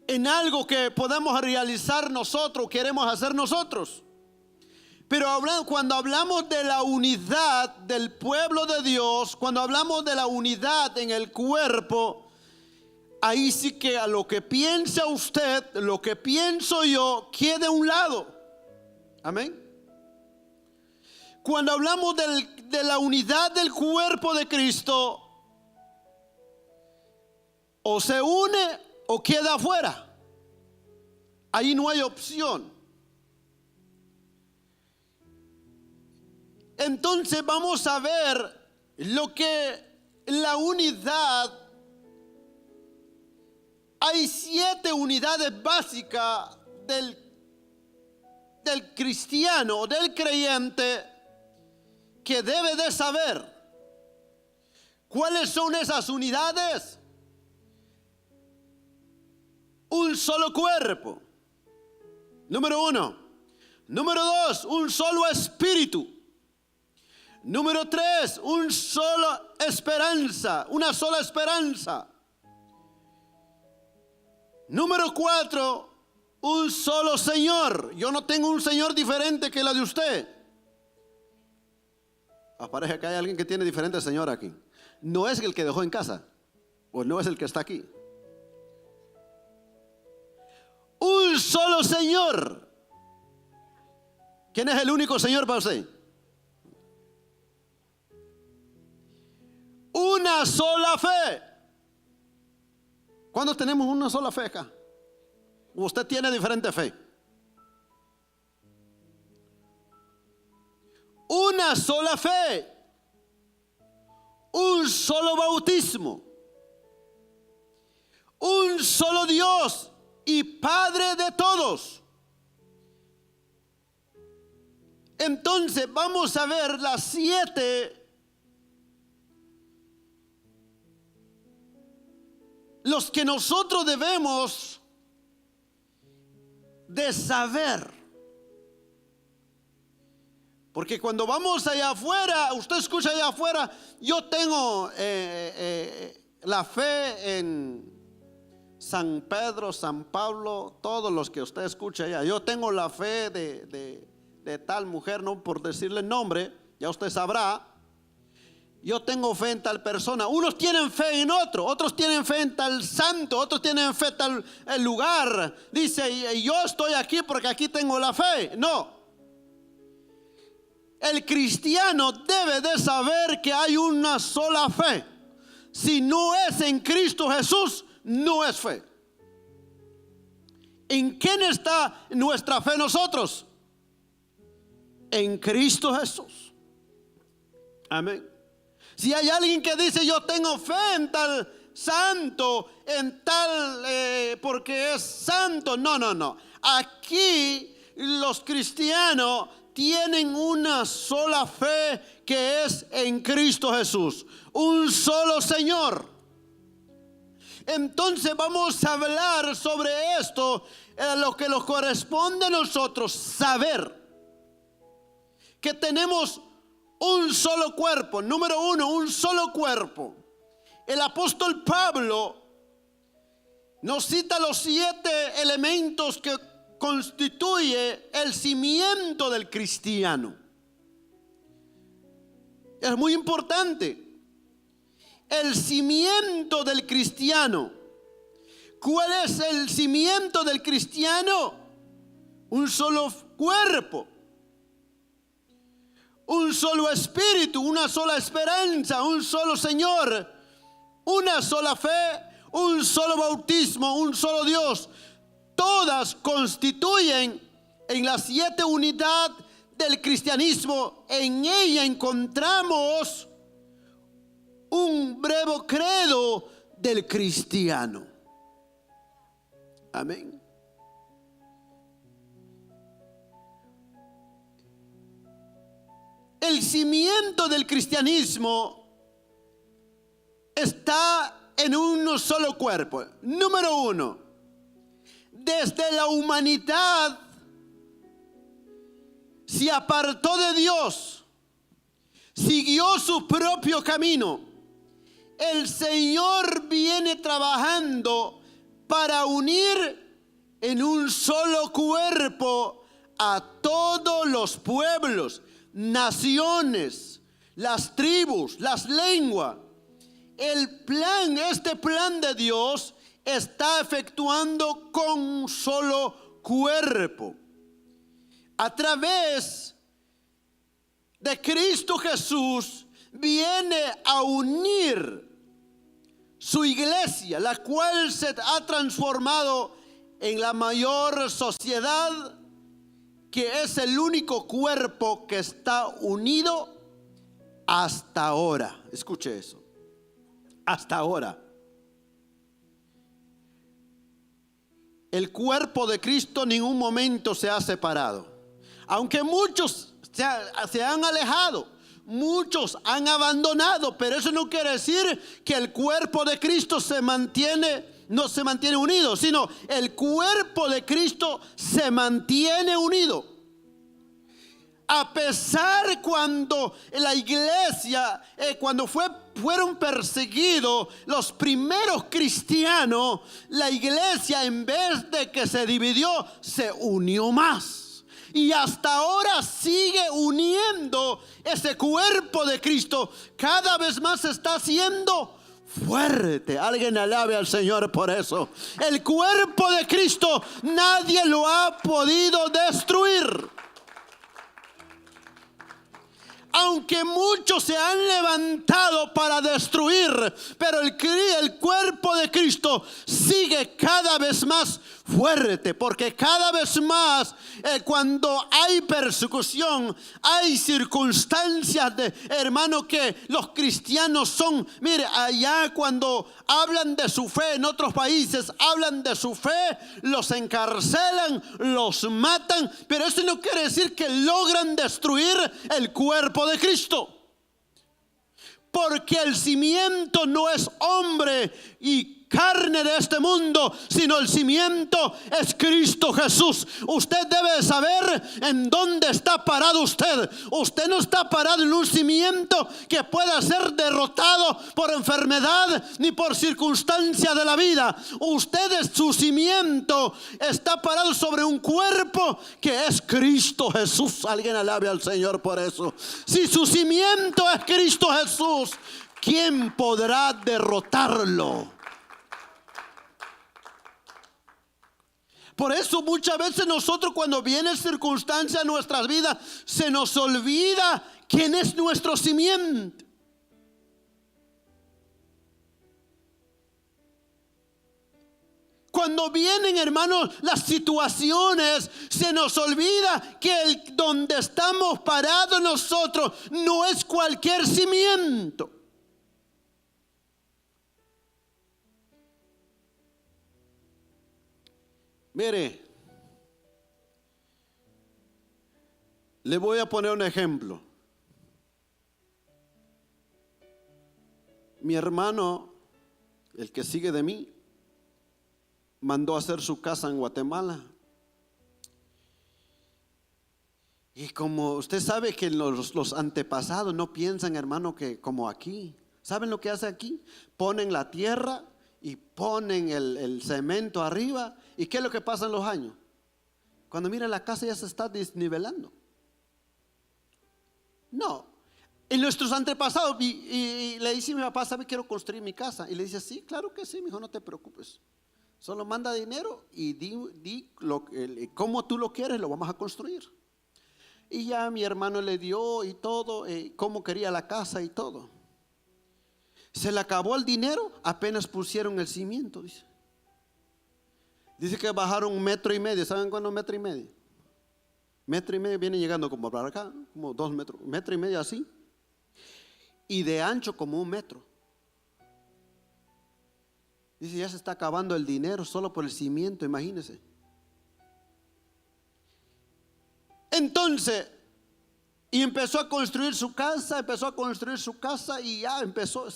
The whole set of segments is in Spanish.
en algo que podemos realizar nosotros, queremos hacer nosotros. Pero cuando hablamos de la unidad del pueblo de Dios, cuando hablamos de la unidad en el cuerpo, ahí sí que a lo que piensa usted, lo que pienso yo, quede a un lado. Amén. Cuando hablamos de la unidad del cuerpo de Cristo, o se une o queda afuera. Ahí no hay opción. Entonces vamos a ver lo que la unidad. Hay 7 unidades básicas del cristiano, del creyente, que debe de saber. ¿Cuáles son esas unidades? Un solo cuerpo. Número 1. Número 2, un solo espíritu. Número 3, una sola esperanza. Número 4, un solo Señor. Yo no tengo un Señor diferente que la de usted. Parece que hay alguien que tiene diferente Señor aquí. No es el que dejó en casa, o no es el que está aquí. Un solo Señor. ¿Quién es el único Señor para usted? Una sola fe. ¿Cuándo tenemos una sola fe acá? Usted tiene diferente fe. Una sola fe. Un solo bautismo. Un solo Dios y Padre de todos. Entonces vamos a ver las 7 los que nosotros debemos de saber. Porque cuando vamos allá afuera, usted escucha allá afuera, yo tengo la fe en San Pedro, San Pablo, todos los que usted escucha allá. Yo tengo la fe de tal mujer, no por decirle el nombre, ya usted sabrá. Yo tengo fe en tal persona. Unos tienen fe en otro, otros tienen fe en tal santo, otros tienen fe en tal lugar. Dice, yo estoy aquí porque aquí tengo la fe. No. El cristiano debe de saber que hay una sola fe. Si no es en Cristo Jesús, no es fe. ¿En quién está nuestra fe nosotros? En Cristo Jesús. Amén. Si hay alguien que dice yo tengo fe en tal santo, en tal porque es santo, no. Aquí los cristianos tienen una sola fe que es en Cristo Jesús. Un solo Señor. Entonces vamos a hablar sobre esto, lo que nos corresponde a nosotros saber. Que tenemos un solo cuerpo. Número 1, un solo cuerpo. El apóstol Pablo nos cita los 7 elementos que constituye el cimiento del cristiano. Es muy importante. El cimiento del cristiano. ¿Cuál es el cimiento del cristiano? Un solo cuerpo. Un solo espíritu, una sola esperanza, un solo Señor, una sola fe, un solo bautismo, un solo Dios. Todas constituyen en las 7 unidades del cristianismo. En ella encontramos un breve credo del cristiano. Amén. El cimiento del cristianismo está en un solo cuerpo. Número 1, desde la humanidad se apartó de Dios, siguió su propio camino. El Señor viene trabajando para unir en un solo cuerpo a todos los pueblos, naciones, las tribus, las lenguas. Este plan de Dios está efectuando con un solo cuerpo. A través de Cristo Jesús viene a unir su iglesia, la cual se ha transformado en la mayor sociedad, que es el único cuerpo que está unido hasta ahora. Escuche eso. Hasta ahora. El cuerpo de Cristo en ningún momento se ha separado. Aunque muchos se han alejado, muchos han abandonado, pero eso no quiere decir que el cuerpo de Cristo no se mantiene unido, sino el cuerpo de Cristo se mantiene unido. A pesar cuando la iglesia, cuando fueron perseguidos los primeros cristianos, la iglesia, en vez de que se dividió, se unió más. Y hasta ahora sigue uniendo ese cuerpo de Cristo. Cada vez más se está haciendo fuerte. Alguien alabe al Señor por eso. El cuerpo de Cristo nadie lo ha podido destruir. Aunque muchos se han levantado para destruir, pero el cuerpo de Cristo sigue cada vez más fuerte, porque cada vez más cuando hay persecución, hay circunstancias hermano, que los cristianos son, mire, allá cuando hablan de su fe en otros países, hablan de su fe, los encarcelan, los matan, pero eso no quiere decir que logran destruir el cuerpo de Cristo. Porque el cimiento no es hombre y carne de este mundo, sino el cimiento es Cristo Jesús. Usted debe saber en dónde está parado usted. Usted no está parado en un cimiento que pueda ser derrotado por enfermedad ni por circunstancia de la vida. Su cimiento está parado sobre un cuerpo que es Cristo Jesús. Alguien alabe al Señor por eso. Si su cimiento es Cristo Jesús, ¿quién podrá derrotarlo? Por eso muchas veces nosotros, cuando vienen circunstancias en nuestras vidas, se nos olvida quién es nuestro cimiento. Cuando vienen, hermanos, las situaciones, se nos olvida que donde estamos parados nosotros no es cualquier cimiento. Mire, le voy a poner un ejemplo. Mi hermano, el que sigue de mí, mandó a hacer su casa en Guatemala. Y como usted sabe que los antepasados no piensan, hermano, que como aquí. ¿Saben lo que hace aquí? Ponen la tierra y ponen el cemento arriba. ¿Y qué es lo que pasa en los años? Cuando mira la casa ya se está desnivelando. No. En nuestros antepasados, y le dice a mi papá, ¿sabe? Quiero construir mi casa. Y le dice, sí, claro que sí, mijo, no te preocupes. Solo manda dinero y di cómo tú lo quieres, lo vamos a construir. Y ya mi hermano le dio y todo, cómo quería la casa y todo. Se le acabó el dinero, apenas pusieron el cimiento, dice. Dice que bajaron 1,5 metros. ¿Saben cuándo 1,5 metros? 1,5 metros viene llegando como para acá, como 2 metros, 1,5 metros así. Y de ancho como 1 metro. Dice, ya se está acabando el dinero solo por el cimiento, imagínense. Entonces, y empezó a construir su casa, y ya se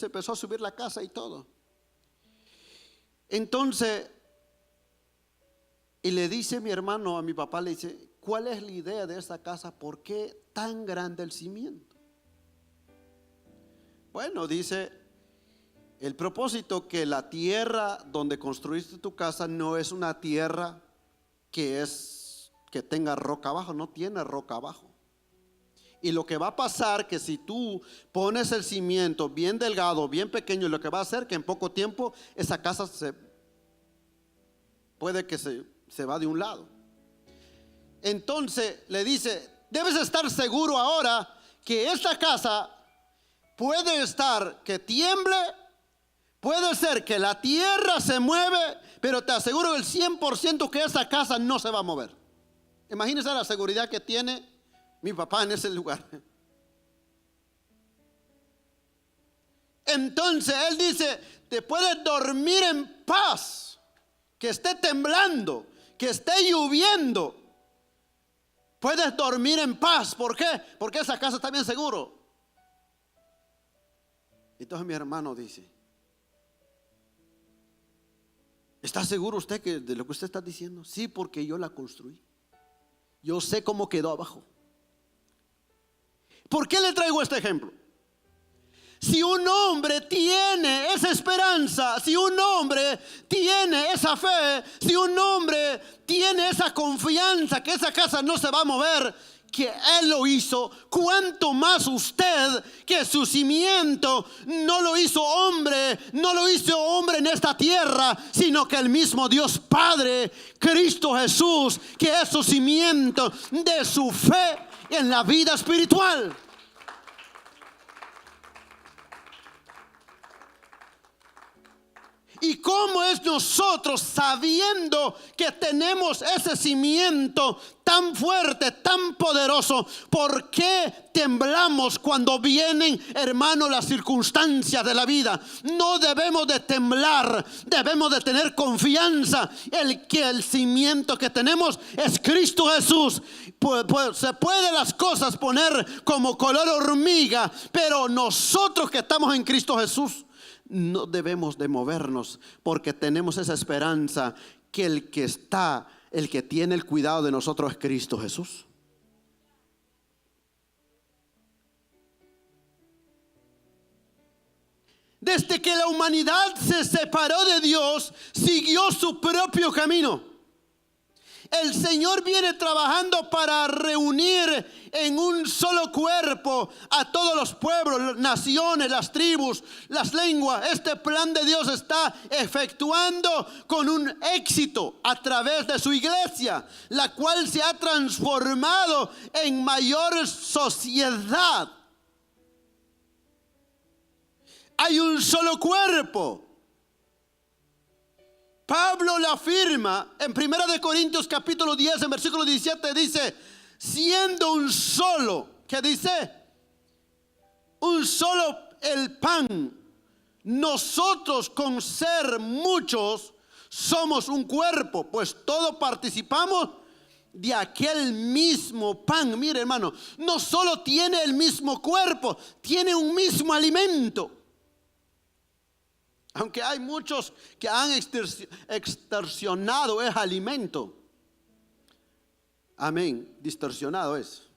empezó a subir la casa y todo. Entonces, y le dice mi hermano a mi papá, le dice, ¿cuál es la idea de esta casa? ¿Por qué tan grande el cimiento? Bueno, dice, El propósito que la tierra donde construiste tu casa no es una tierra que tenga roca abajo, no tiene roca abajo. Y lo que va a pasar que si tú pones el cimiento bien delgado, bien pequeño, lo que va a hacer que en poco tiempo esa casa puede que se va de un lado. Entonces le dice, debes estar seguro ahora que esta casa puede estar que tiemble, puede ser que la tierra se mueve, pero te aseguro el 100% que esa casa no se va a mover. Imagínense la seguridad que tiene mi papá en ese lugar. Entonces él dice, te puedes dormir en paz, que esté temblando, que esté lloviendo. Puedes dormir en paz. ¿Por qué? Porque esa casa está bien seguro. Entonces mi hermano dice, ¿está seguro usted de lo que usted está diciendo? Sí, porque yo la construí. Yo sé cómo quedó abajo. ¿Por qué le traigo este ejemplo? Si un hombre tiene esa esperanza, si un hombre tiene esa fe, si un hombre tiene esa confianza que esa casa no se va a mover, que él lo hizo, cuánto más usted, que su cimiento no lo hizo hombre en esta tierra, sino que el mismo Dios Padre, Cristo Jesús, que es su cimiento de su fe en la vida espiritual. ¿Y cómo es nosotros, sabiendo que tenemos ese cimiento tan fuerte, tan poderoso, por qué temblamos cuando vienen, hermano, las circunstancias de la vida? No debemos de temblar, debemos de tener confianza en que el cimiento que tenemos es Cristo Jesús. Se puede las cosas poner como color hormiga, pero nosotros que estamos en Cristo Jesús, no debemos de movernos, porque tenemos esa esperanza que el que tiene el cuidado de nosotros es Cristo Jesús. Desde que la humanidad se separó de Dios, siguió su propio camino. El Señor viene trabajando para reunir en un solo cuerpo a todos los pueblos, las naciones, las tribus, las lenguas. Este plan de Dios está efectuando con un éxito a través de su iglesia, la cual se ha transformado en mayor sociedad. Hay un solo cuerpo. Pablo le afirma en 1 Corintios capítulo 10, en versículo 17, dice, siendo un solo, ¿qué dice? Un solo el pan, nosotros con ser muchos somos un cuerpo, pues todos participamos de aquel mismo pan. Mire, hermano, no solo tiene el mismo cuerpo, tiene un mismo alimento. Aunque hay muchos que han extorsionado ese alimento. Amén, distorsionado es.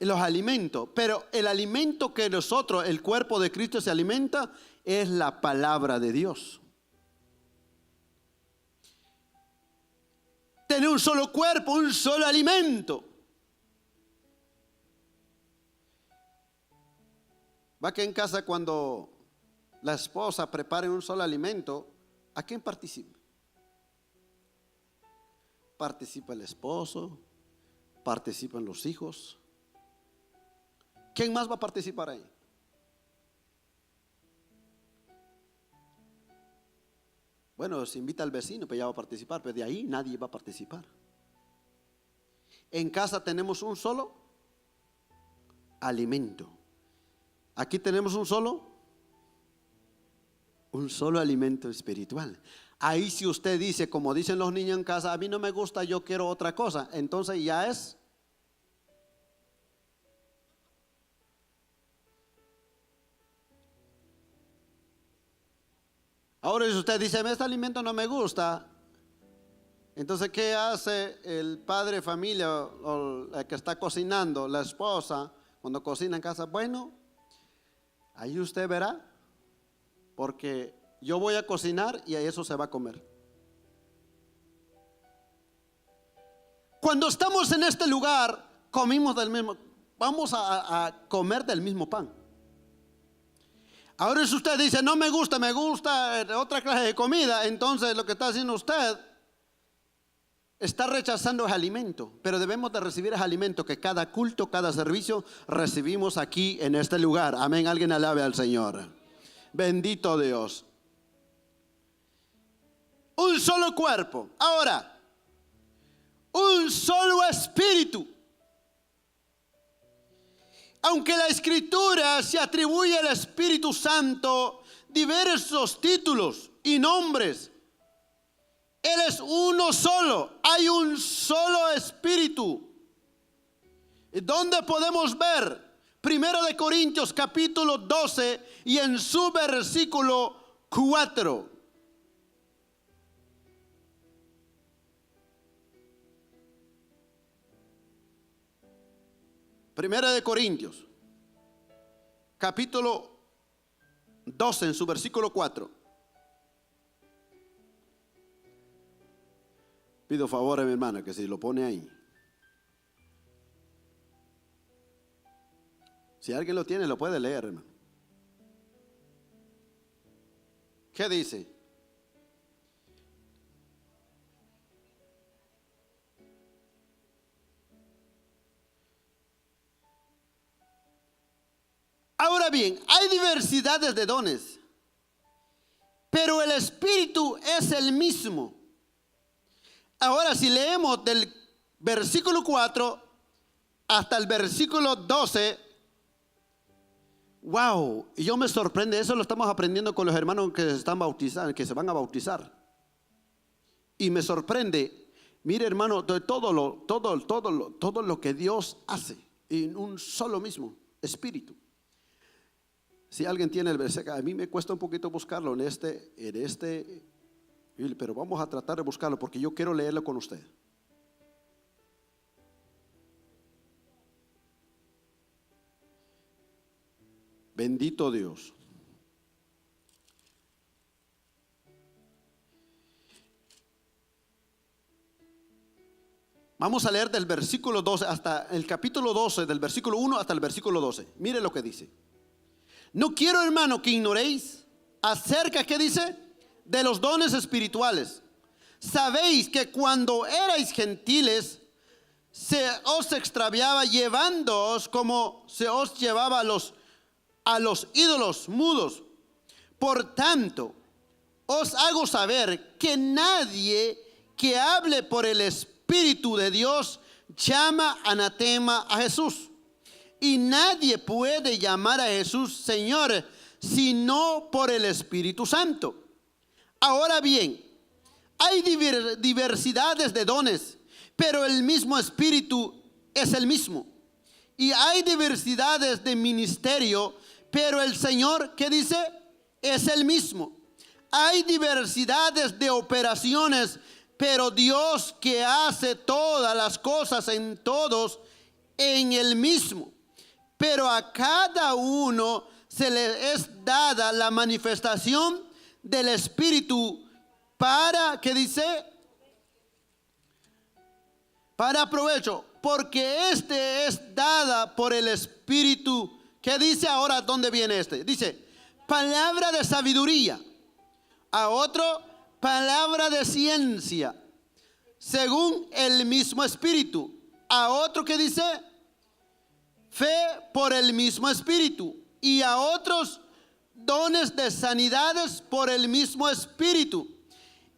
Los alimentos, pero el alimento que nosotros, el cuerpo de Cristo se alimenta, es la palabra de Dios. Tener un solo cuerpo, un solo alimento. Va que en casa cuando la esposa prepare un solo alimento, ¿a quién participa? Participa el esposo, participan los hijos. ¿Quién más va a participar ahí? Bueno, se invita al vecino, pero ya va a participar, pero de ahí nadie va a participar. En casa tenemos un solo alimento. Aquí tenemos un solo alimento espiritual. Ahí si usted dice, como dicen los niños en casa, a mí no me gusta, yo quiero otra cosa, entonces ya es. Ahora si usted dice, este alimento no me gusta, entonces ¿qué hace el padre de familia o el que está cocinando, la esposa, cuando cocina en casa? Bueno, ahí usted verá. porque yo voy a cocinar y a eso se va a comer. Cuando estamos en este lugar, comimos del mismo, vamos a comer del mismo pan. Ahora si usted dice, no me gusta otra clase de comida, entonces lo que está haciendo usted, está rechazando ese alimento. Pero debemos de recibir ese alimento que cada culto, cada servicio recibimos aquí en este lugar. Amén, alguien alabe al Señor. Bendito Dios. Un solo cuerpo. Ahora, un solo espíritu. Aunque la Escritura se atribuye al Espíritu Santo diversos títulos y nombres, Él es uno solo. Hay un solo espíritu. ¿Dónde podemos ver? 1 de Corintios capítulo 12 y en su versículo 4. Primera de Corintios, capítulo 12, en su versículo 4. Pido favor a mi hermano que si lo pone ahí. Si alguien lo tiene, lo puede leer, hermano. ¿Qué dice? Ahora bien, hay diversidades de dones, pero el Espíritu es el mismo. Ahora, si leemos del versículo 4 hasta el versículo 12, wow, y yo me sorprende, eso lo estamos aprendiendo con los hermanos que se están bautizando, que se van a bautizar. Y me sorprende, mire hermano, de todo lo que Dios hace en un solo mismo espíritu. Si alguien tiene el versículo, a mí me cuesta un poquito buscarlo en este, pero vamos a tratar de buscarlo porque yo quiero leerlo con usted. Bendito Dios. Vamos a leer del versículo 12 hasta el capítulo 12, del versículo 1 hasta el versículo 12. Mire lo que dice. No quiero, hermano, que ignoréis acerca, ¿qué dice? De los dones espirituales. Sabéis que cuando erais gentiles, se os extraviaba llevándoos como se os llevaba a los ídolos mudos. Por tanto, os hago saber que nadie que hable por el Espíritu de Dios llama anatema a Jesús. Y nadie puede llamar a Jesús Señor sino por el Espíritu Santo. Ahora bien, hay diversidades de dones, pero el mismo Espíritu es el mismo. Y hay diversidades de ministerio, pero el Señor, ¿qué dice? Es el mismo. Hay diversidades de operaciones, pero Dios que hace todas las cosas en todos, en el mismo. Pero a cada uno se le es dada la manifestación del Espíritu para, ¿qué dice? Para provecho, porque este es dada por el Espíritu. ¿Qué dice ahora? ¿Dónde viene este? Dice, palabra de sabiduría. A otro, palabra de ciencia, según el mismo Espíritu. A otro, ¿qué dice? Fe por el mismo Espíritu. Y a otros, dones de sanidades por el mismo Espíritu.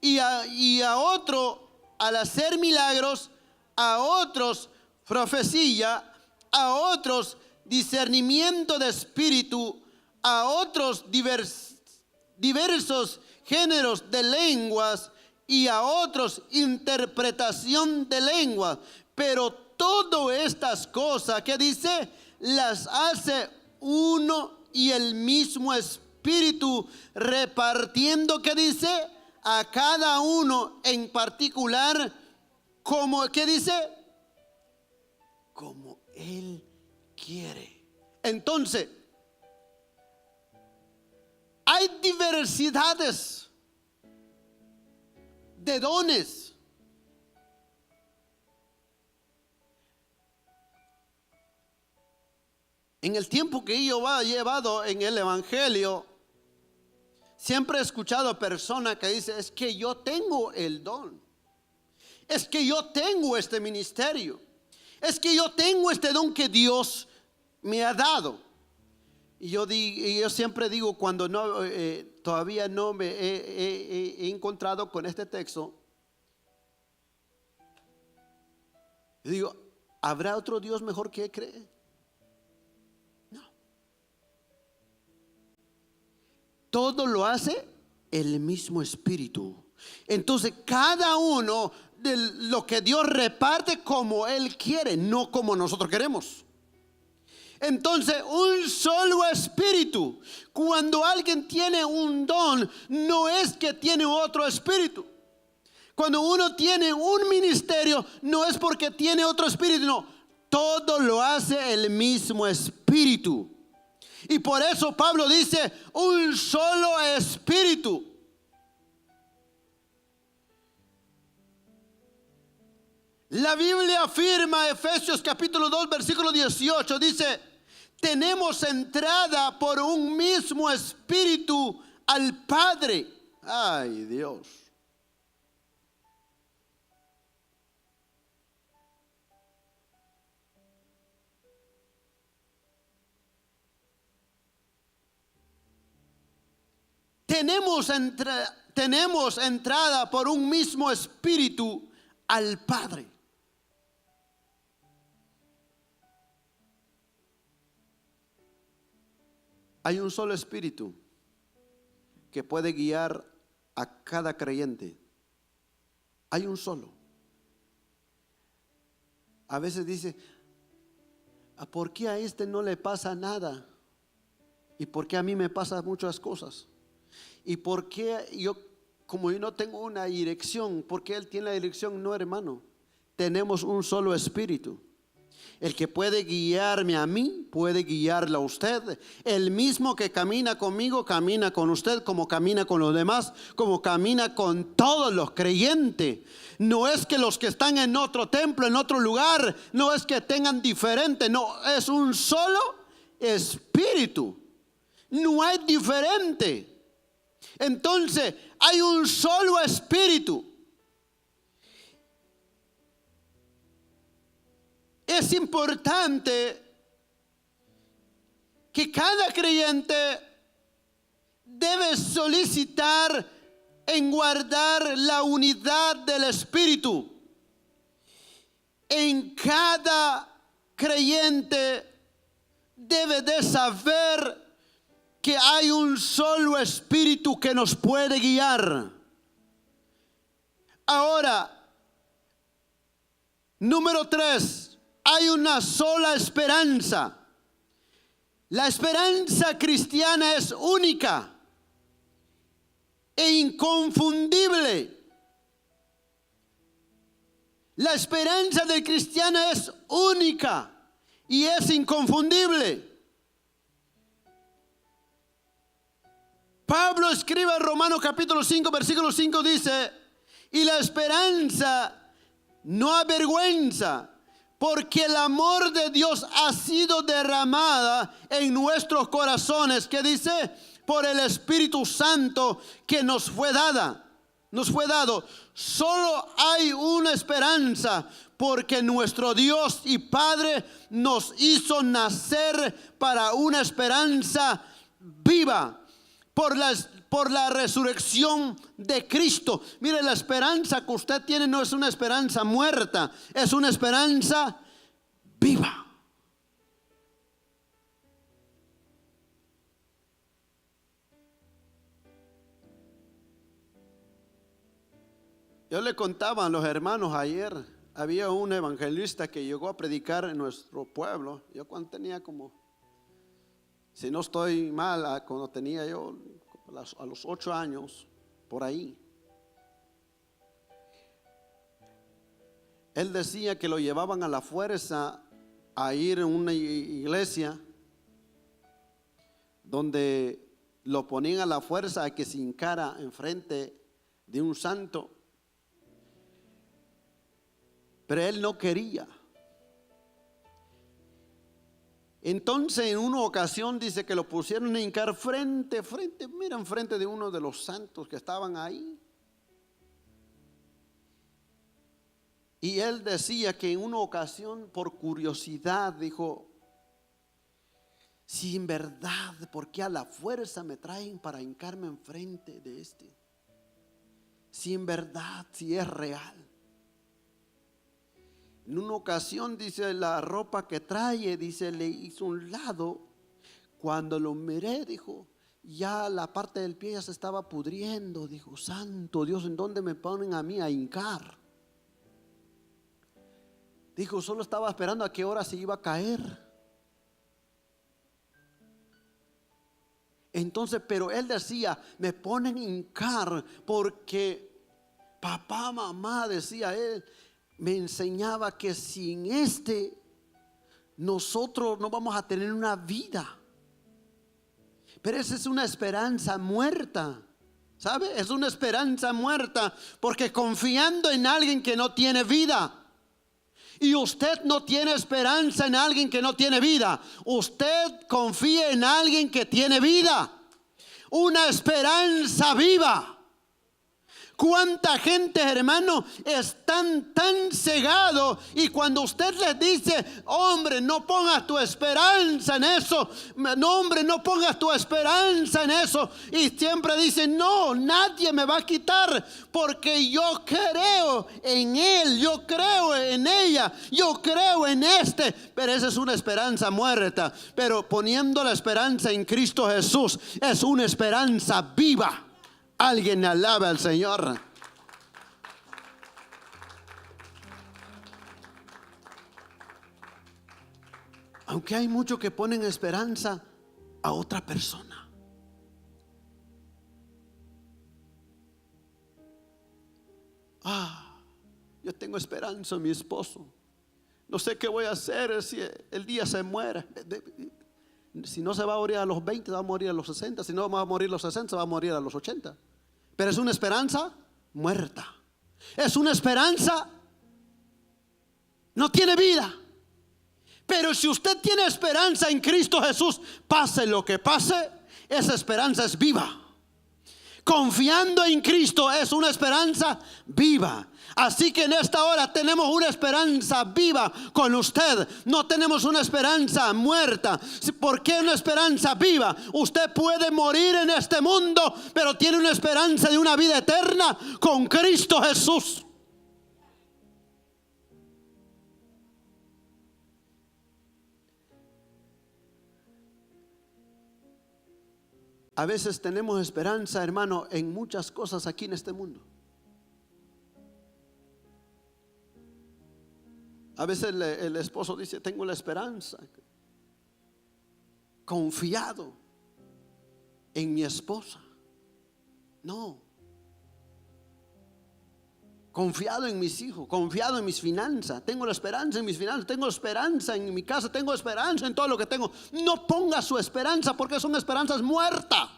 Y a otro, al hacer milagros, a otros, profecía, a otros, discernimiento de espíritu, a otros, diversos géneros de lenguas, y a otros, interpretación de lenguas. Pero todas estas cosas, ¿qué dice? Las hace uno y el mismo Espíritu, repartiendo, ¿qué dice? A cada uno en particular, como, ¿qué dice? Como Él quiere. Entonces, hay diversidades de dones. En el tiempo que yo he llevado en el evangelio, siempre he escuchado personas que dicen: es que yo tengo el don, es que yo tengo este ministerio, es que yo tengo este don que Dios me ha dado. Y yo siempre digo, cuando todavía no me he encontrado con este texto, digo: ¿habrá otro Dios mejor que cree? No. Todo lo hace el mismo Espíritu. Entonces cada uno de lo que Dios reparte como Él quiere, no como nosotros queremos. Entonces, un solo espíritu. Cuando alguien tiene un don, no es que tiene otro espíritu. Cuando uno tiene un ministerio, no es porque tiene otro espíritu, no. Todo lo hace el mismo espíritu. Y por eso Pablo dice: un solo espíritu. La Biblia afirma, Efesios capítulo 2, versículo 18, dice: tenemos entrada por un mismo espíritu al Padre. Ay, Dios. Tenemos entrada por un mismo espíritu al Padre. Hay un solo espíritu que puede guiar a cada creyente. Hay un solo. A veces dice: ¿por qué a este no le pasa nada? ¿Y por qué a mí me pasan muchas cosas? ¿Y por qué como yo no tengo una dirección, por qué él tiene la dirección? No, hermano. Tenemos un solo espíritu. El que puede guiarme a mí, puede guiarla a usted. El mismo que camina conmigo, camina con usted, como camina con los demás, como camina con todos los creyentes. No es que los que están en otro templo, en otro lugar, no es que tengan diferente, no, es un solo espíritu. No hay diferente. Entonces, hay un solo espíritu. Es importante que cada creyente debe solicitar en guardar la unidad del Espíritu. En cada creyente debe de saber que hay un solo Espíritu que nos puede guiar. Ahora, número 3. Hay una sola esperanza. La esperanza cristiana es única e inconfundible. La esperanza del cristiano es única y es inconfundible. Pablo escribe en Romanos capítulo 5, versículo 5, dice: y la esperanza no avergüenza, porque el amor de Dios ha sido derramada en nuestros corazones, que dice, por el Espíritu Santo que nos fue dado. Solo hay una esperanza, porque nuestro Dios y Padre nos hizo nacer para una esperanza viva por la resurrección de Cristo. Mire, la esperanza que usted tiene no es una esperanza muerta, es una esperanza viva. Yo le contaba a los hermanos ayer, había un evangelista que llegó a predicar en nuestro pueblo. Yo cuando tenía como, si no estoy mal, cuando tenía yo a los 8 años, por ahí. Él decía que lo llevaban a la fuerza a ir en una iglesia donde lo ponían a la fuerza a que se hincara enfrente de un santo, pero él no quería. Entonces en una ocasión dice que lo pusieron a hincar frente, enfrente de uno de los santos que estaban ahí. Y él decía que en una ocasión, por curiosidad, dijo: si en verdad, ¿por qué a la fuerza me traen para hincarme enfrente de este? Si en verdad, si es real. En una ocasión, dice, la ropa que trae, dice, le hizo un lado. Cuando lo miré, dijo, ya la parte del pie ya se estaba pudriendo. Dijo: santo Dios, ¿en dónde me ponen a mí a hincar? Dijo: solo estaba esperando a qué hora se iba a caer. Entonces, pero él decía: me ponen a hincar porque papá, mamá, decía él, me enseñaba que sin nosotros no vamos a tener una vida. Pero esa es una esperanza muerta, ¿sabe? Es una esperanza muerta, porque confiando en alguien que no tiene vida. Y usted no tiene esperanza en alguien que no tiene vida. Usted confía en alguien que tiene vida, una esperanza viva. Cuánta gente, hermano, están tan cegados, y cuando usted les dice: hombre, no pongas tu esperanza en eso, no, hombre, no pongas tu esperanza en eso, y siempre dicen: no, nadie me va a quitar, porque yo creo en él, yo creo en ella, yo creo en este. Pero esa es una esperanza muerta. Pero poniendo la esperanza en Cristo Jesús, es una esperanza viva. Alguien alaba al Señor. Aunque hay muchos que ponen esperanza a otra persona. Yo tengo esperanza en mi esposo. No sé qué voy a hacer si el día se muere. Si no se va a morir a los 20, va a morir a los 60. Si no va a morir a los 60, va a morir a los 80. Pero es una esperanza muerta. Es una esperanza, no tiene vida. Pero si usted tiene esperanza en Cristo Jesús, pase lo que pase, esa esperanza es viva. Confiando en Cristo es una esperanza viva. Así que en esta hora tenemos una esperanza viva con usted. No tenemos una esperanza muerta. ¿Por qué una esperanza viva? Usted puede morir en este mundo, pero tiene una esperanza de una vida eterna con Cristo Jesús. A veces tenemos esperanza, hermano, en muchas cosas aquí en este mundo. A veces el esposo dice: tengo la esperanza, confiado en mi esposa. No. Confiado en mis hijos, confiado en mis finanzas. Tengo la esperanza en mis finanzas, tengo esperanza en mi casa, tengo esperanza en todo lo que tengo. No ponga su esperanza, porque son esperanzas muertas.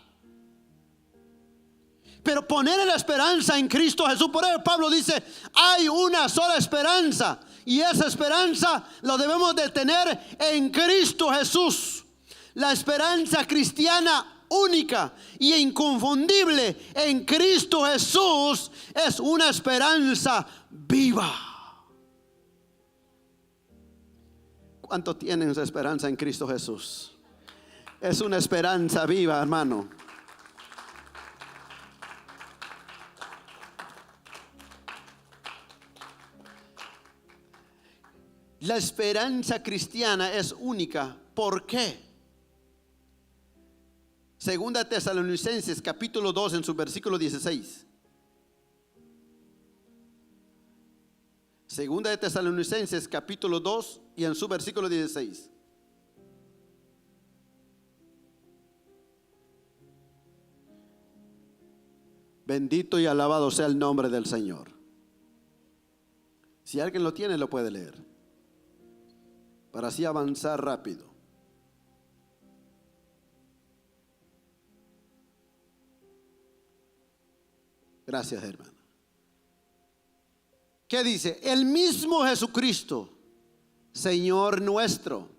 Pero poner la esperanza en Cristo Jesús. Por eso Pablo dice: hay una sola esperanza, y esa esperanza lo debemos de tener en Cristo Jesús. La esperanza cristiana única e inconfundible en Cristo Jesús es una esperanza viva. ¿Cuánto tienen esa esperanza en Cristo Jesús? Es una esperanza viva, hermano. La esperanza cristiana es única. ¿Por qué? Segunda Tesalonicenses capítulo 2 en su versículo 16. Segunda de Tesalonicenses capítulo 2 y en su versículo 16. Bendito y alabado sea el nombre del Señor. Si alguien lo tiene, lo puede leer, para así avanzar rápido. Gracias, hermano. ¿Qué dice? El mismo Jesucristo, Señor nuestro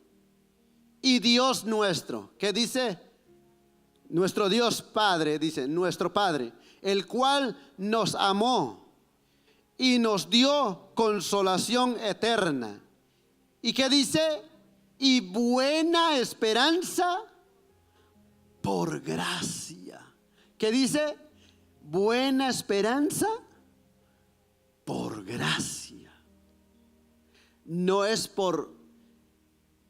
y Dios nuestro. ¿Qué dice? Nuestro Dios Padre, dice, nuestro Padre, el cual nos amó y nos dio consolación eterna. ¿Y qué dice? Y buena esperanza por gracia. ¿Qué dice? Buena esperanza por gracia. No es por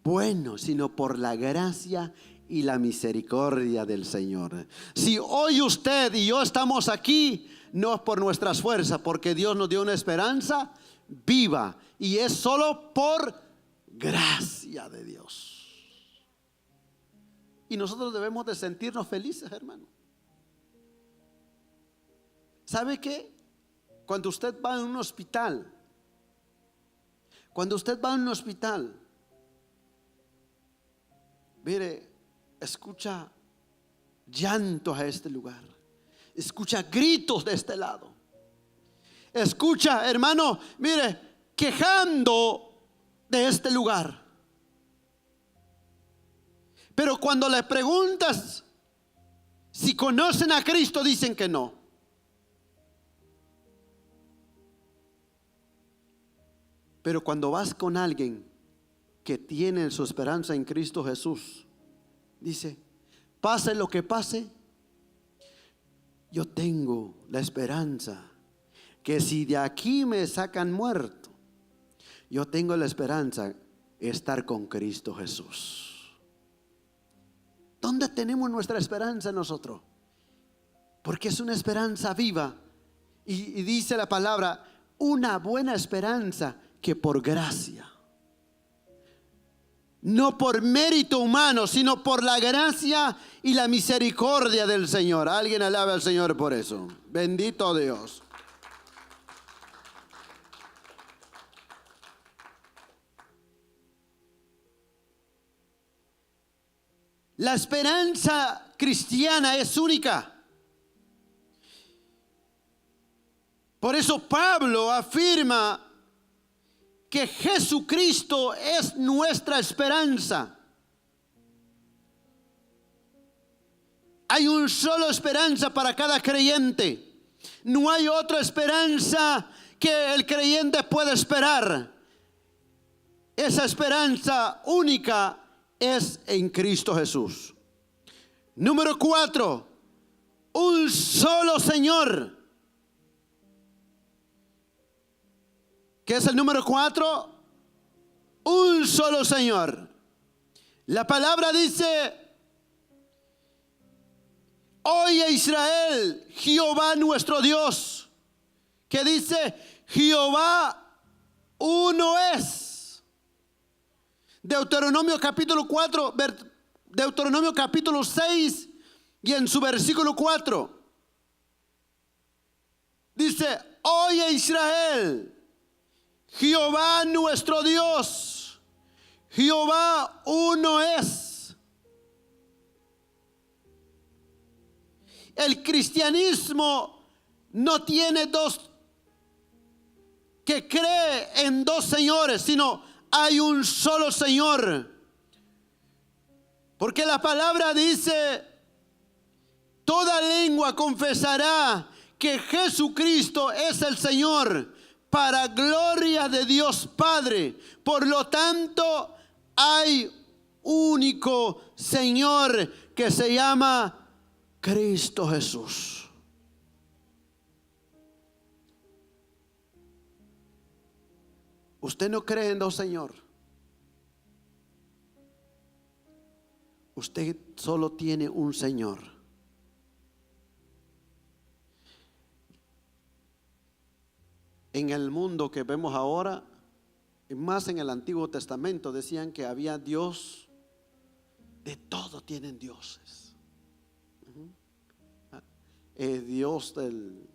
bueno, sino por la gracia y la misericordia del Señor. Si hoy usted y yo estamos aquí, no es por nuestras fuerzas, porque Dios nos dio una esperanza viva y es solo por gracia de Dios. Y nosotros debemos de sentirnos felices, hermano. ¿Sabe qué? Cuando usted va a un hospital, mire, escucha llantos a este lugar, escucha gritos de este lado, escucha, hermano, mire, quejando de este lugar. Pero cuando le preguntas si conocen a Cristo, dicen que no. Pero cuando vas con alguien que tiene su esperanza en Cristo Jesús, dice, pase lo que pase, yo tengo la esperanza que si de aquí me sacan muerto, yo tengo la esperanza de estar con Cristo Jesús. ¿Dónde tenemos nuestra esperanza nosotros? Porque es una esperanza viva. Y dice la palabra, una buena esperanza que por gracia. No por mérito humano, sino por la gracia y la misericordia del Señor. Alguien alabe al Señor por eso. Bendito Dios. La esperanza cristiana es única. Por eso Pablo afirma que Jesucristo es nuestra esperanza. Hay una sola esperanza para cada creyente. No hay otra esperanza que el creyente pueda esperar. Esa esperanza única es en Cristo Jesús. Número 4, un solo Señor. ¿Qué es el número 4? Un solo Señor. La palabra dice, oye Israel, Jehová nuestro Dios. ¿Qué dice? Jehová uno es. Deuteronomio capítulo 4, Deuteronomio capítulo 6 y en su versículo 4. Dice, oye Israel, Jehová nuestro Dios, Jehová uno es. El cristianismo no tiene dos, que cree en dos señores, sino hay un solo Señor. Porque la palabra dice, toda lengua confesará que Jesucristo es el Señor, para gloria de Dios Padre. Por lo tanto, hay único Señor que se llama Cristo Jesús. Usted no cree en dos señores. Usted solo tiene un Señor. En el mundo que vemos ahora, y más en el Antiguo Testamento, decían que había Dios, de todo tienen dioses. Dios del...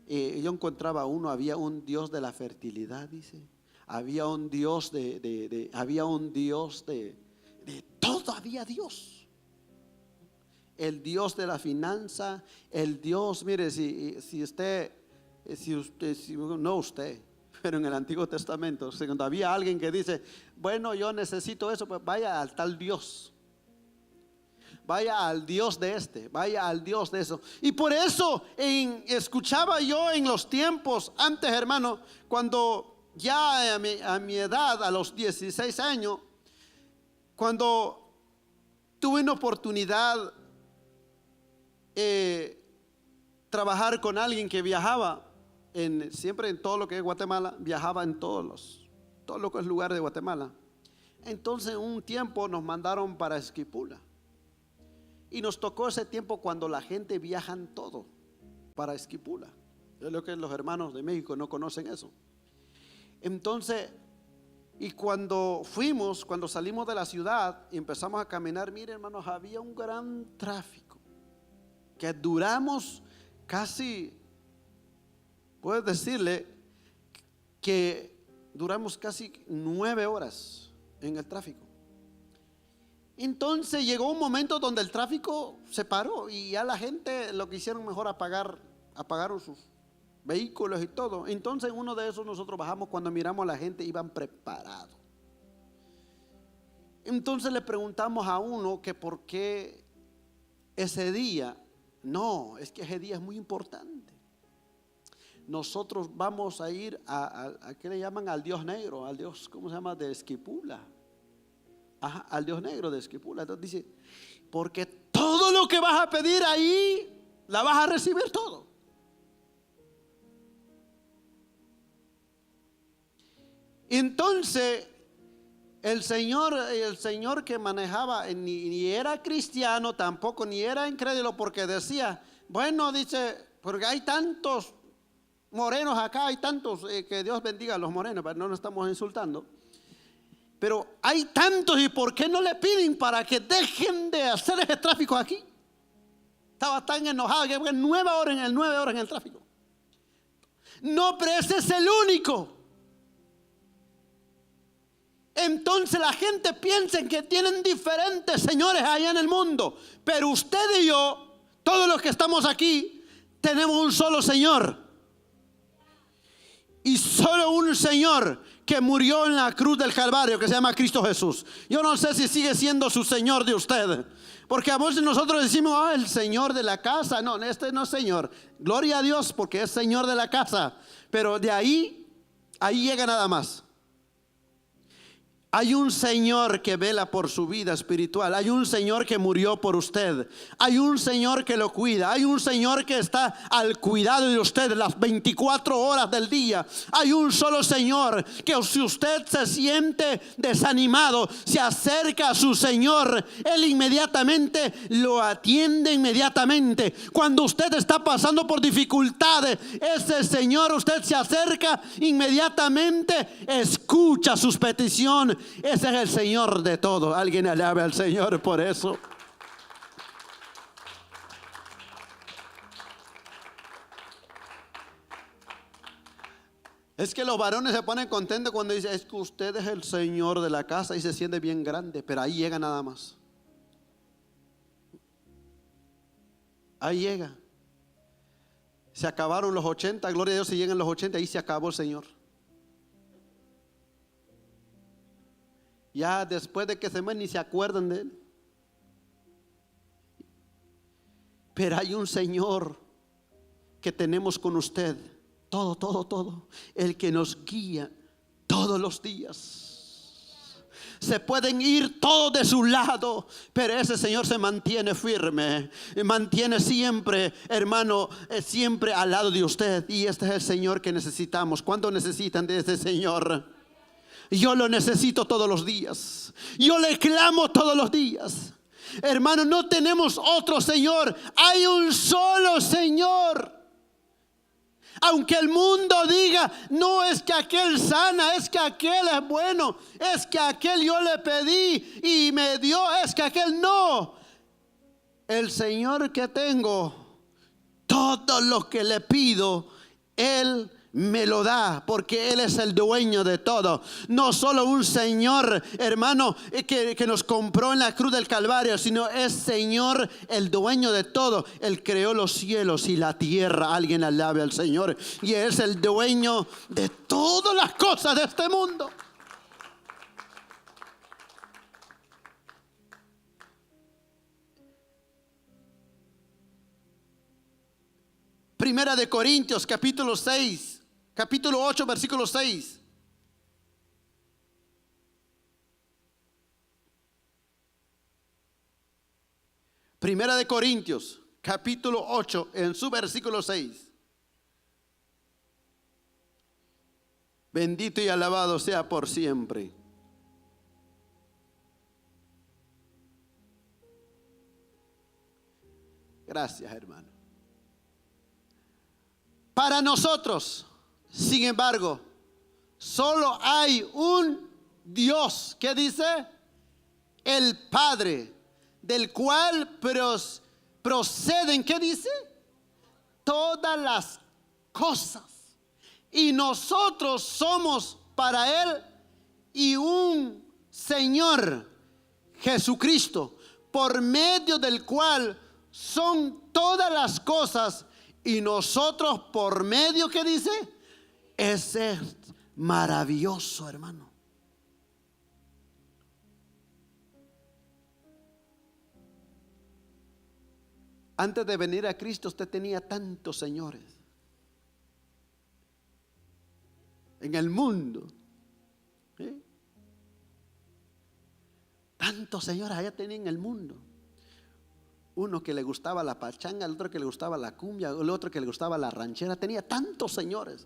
yo encontraba uno, había un Dios de la fertilidad, dice. Había un Dios había un Dios de todo, había Dios. el Dios de la finanza, el Dios, mire, si usted, no usted, pero en el Antiguo Testamento, cuando había alguien que dice, bueno, yo necesito eso, pues vaya al tal Dios. Vaya al Dios de vaya al Dios de eso. Y por eso escuchaba yo en los tiempos antes, hermano, cuando ya a mi edad, a los 16 años, cuando tuve una oportunidad trabajar con alguien que viajaba siempre en todo lo que es Guatemala, viajaba en todo lo que es lugar de Guatemala. Entonces un tiempo nos mandaron para Esquipula y nos tocó ese tiempo cuando la gente viaja en todo para Esquipula. Es lo que los hermanos de México no conocen eso. Entonces, y cuando salimos de la ciudad y empezamos a caminar, miren, hermanos, había un gran tráfico que duramos casi, puedo decirle que duramos casi 9 horas en el tráfico. Entonces llegó un momento donde el tráfico se paró y ya la gente lo que hicieron mejor apagaron sus vehículos y todo. Entonces en uno de esos nosotros bajamos, cuando miramos a la gente iban preparados. Entonces le preguntamos a uno que por qué ese día. No, es que ese día es muy importante. Nosotros vamos a ir a ¿qué le llaman? Al Dios negro, al Dios, ¿cómo se llama? De Esquipula. Ajá, al Dios negro de Esquipula. Entonces dice, porque todo lo que vas a pedir ahí, la vas a recibir todo. Entonces el señor que manejaba ni era cristiano tampoco, ni era incrédulo, porque decía, bueno, dice, porque hay tantos morenos acá, hay tantos, que Dios bendiga a los morenos, pero no nos estamos insultando, pero hay tantos, y ¿por qué no le piden para que dejen de hacer ese tráfico aquí? Estaba tan enojado que fue 9 horas en el tráfico. No, pero ese es el único. Entonces la gente piensa que tienen diferentes señores allá en el mundo, pero usted y yo, todos los que estamos aquí, tenemos un solo Señor, y solo un Señor que murió en la cruz del Calvario, que se llama Cristo Jesús. Yo no sé si sigue siendo su Señor de usted, porque a veces nosotros decimos, el Señor de la casa. No, este no es Señor. Gloria a Dios porque es Señor de la casa, pero de ahí llega nada más. Hay un Señor que vela por su vida espiritual. Hay un Señor que murió por usted. Hay un Señor que lo cuida. Hay un Señor que está al cuidado de usted las 24 horas del día. Hay un solo Señor que, si usted se siente desanimado, se acerca a su Señor, Él inmediatamente lo atiende inmediatamente. Cuando usted está pasando por dificultades, ese Señor, usted se acerca inmediatamente, escucha sus peticiones. Ese es el Señor de todo. Alguien alabe al Señor por eso. Es que los varones se ponen contentos cuando dicen, es que usted es el Señor de la casa, y se siente bien grande, pero ahí llega nada más. Ahí llega. Se acabaron los 80, gloria a Dios, si llegan los 80, ahí se acabó el Señor. Ya después de que se mueren ni se acuerdan de Él. Pero hay un Señor que tenemos con usted, todo, el que nos guía todos los días. Se pueden ir todos de su lado, pero ese Señor se mantiene firme, mantiene siempre, hermano, siempre al lado de usted. Y este es el Señor que necesitamos. ¿Cuánto necesitan de este Señor? Yo lo necesito todos los días. Yo le clamo todos los días. Hermano, no tenemos otro Señor. Hay un solo Señor. Aunque el mundo diga, no, es que aquel sana, es que aquel es bueno, es que aquel yo le pedí y me dio, es que aquel no. El Señor que tengo, todo lo que le pido, Él me lo da, porque Él es el dueño de todo. No solo un Señor, hermano, que nos compró en la cruz del Calvario, sino es Señor, el dueño de todo. Él creó los cielos y la tierra. Alguien alabe al Señor. Y es el dueño de todas las cosas de este mundo. Primera de Corintios, capítulo 6, capítulo 8, versículo 6. Primera de Corintios, capítulo 8, en su versículo 6. Bendito y alabado sea por siempre. Gracias, hermano. Para nosotros, sin embargo, solo hay un Dios. ¿Qué dice? El Padre, del cual proceden, ¿qué dice? Todas las cosas. Y nosotros somos para Él y un Señor, Jesucristo, por medio del cual son todas las cosas. Y nosotros por medio, ¿qué dice? Ese es maravilloso, hermano. Antes de venir a Cristo usted tenía tantos señores en el mundo. ¿Sí? Tantos señores allá tenía en el mundo. Uno que le gustaba la pachanga, el otro que le gustaba la cumbia, el otro que le gustaba la ranchera. Tenía tantos señores.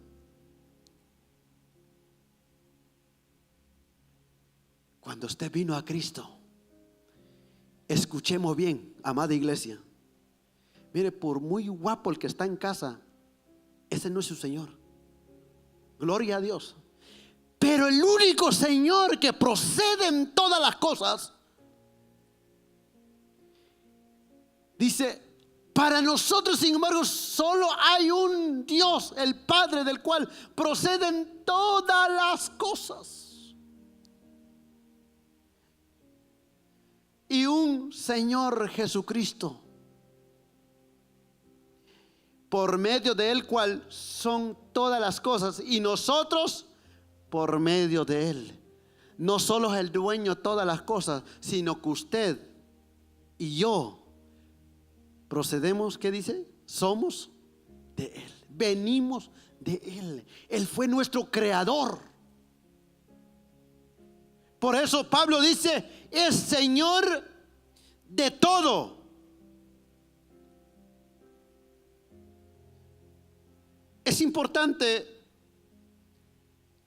Cuando usted vino a Cristo, escuchemos bien, amada iglesia. Mire, por muy guapo el que está en casa, ese no es su Señor. Gloria a Dios. Pero el único Señor que procede en todas las cosas, dice, para nosotros, sin embargo, solo hay un Dios, el Padre, del cual proceden todas las cosas. Y un Señor Jesucristo, por medio del cual son todas las cosas. Y nosotros, por medio de Él. No solo es el dueño de todas las cosas, sino que usted y yo procedemos, ¿qué dice? Somos de Él, venimos de Él. Él fue nuestro creador. Por eso Pablo dice, es Señor de todo. Es importante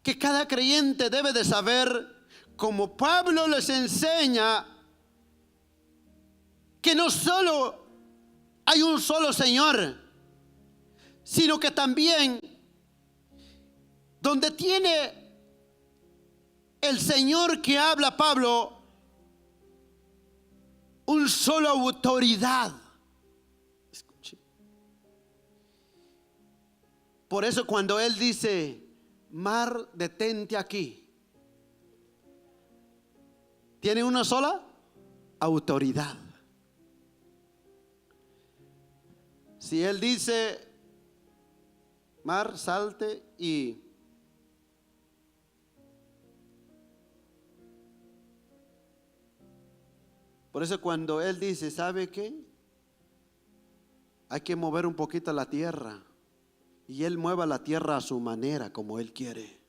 que cada creyente debe de saber, como Pablo les enseña, que no solo hay un solo Señor, sino que también donde tiene el Señor que habla Pablo, un solo autoridad. Escuche. Por eso cuando Él dice, mar, detente aquí, tiene una sola autoridad. Si Él dice, mar, salte, y por eso cuando Él dice, ¿sabe qué? Hay que mover un poquito la tierra, y Él mueva la tierra a su manera, como Él quiere.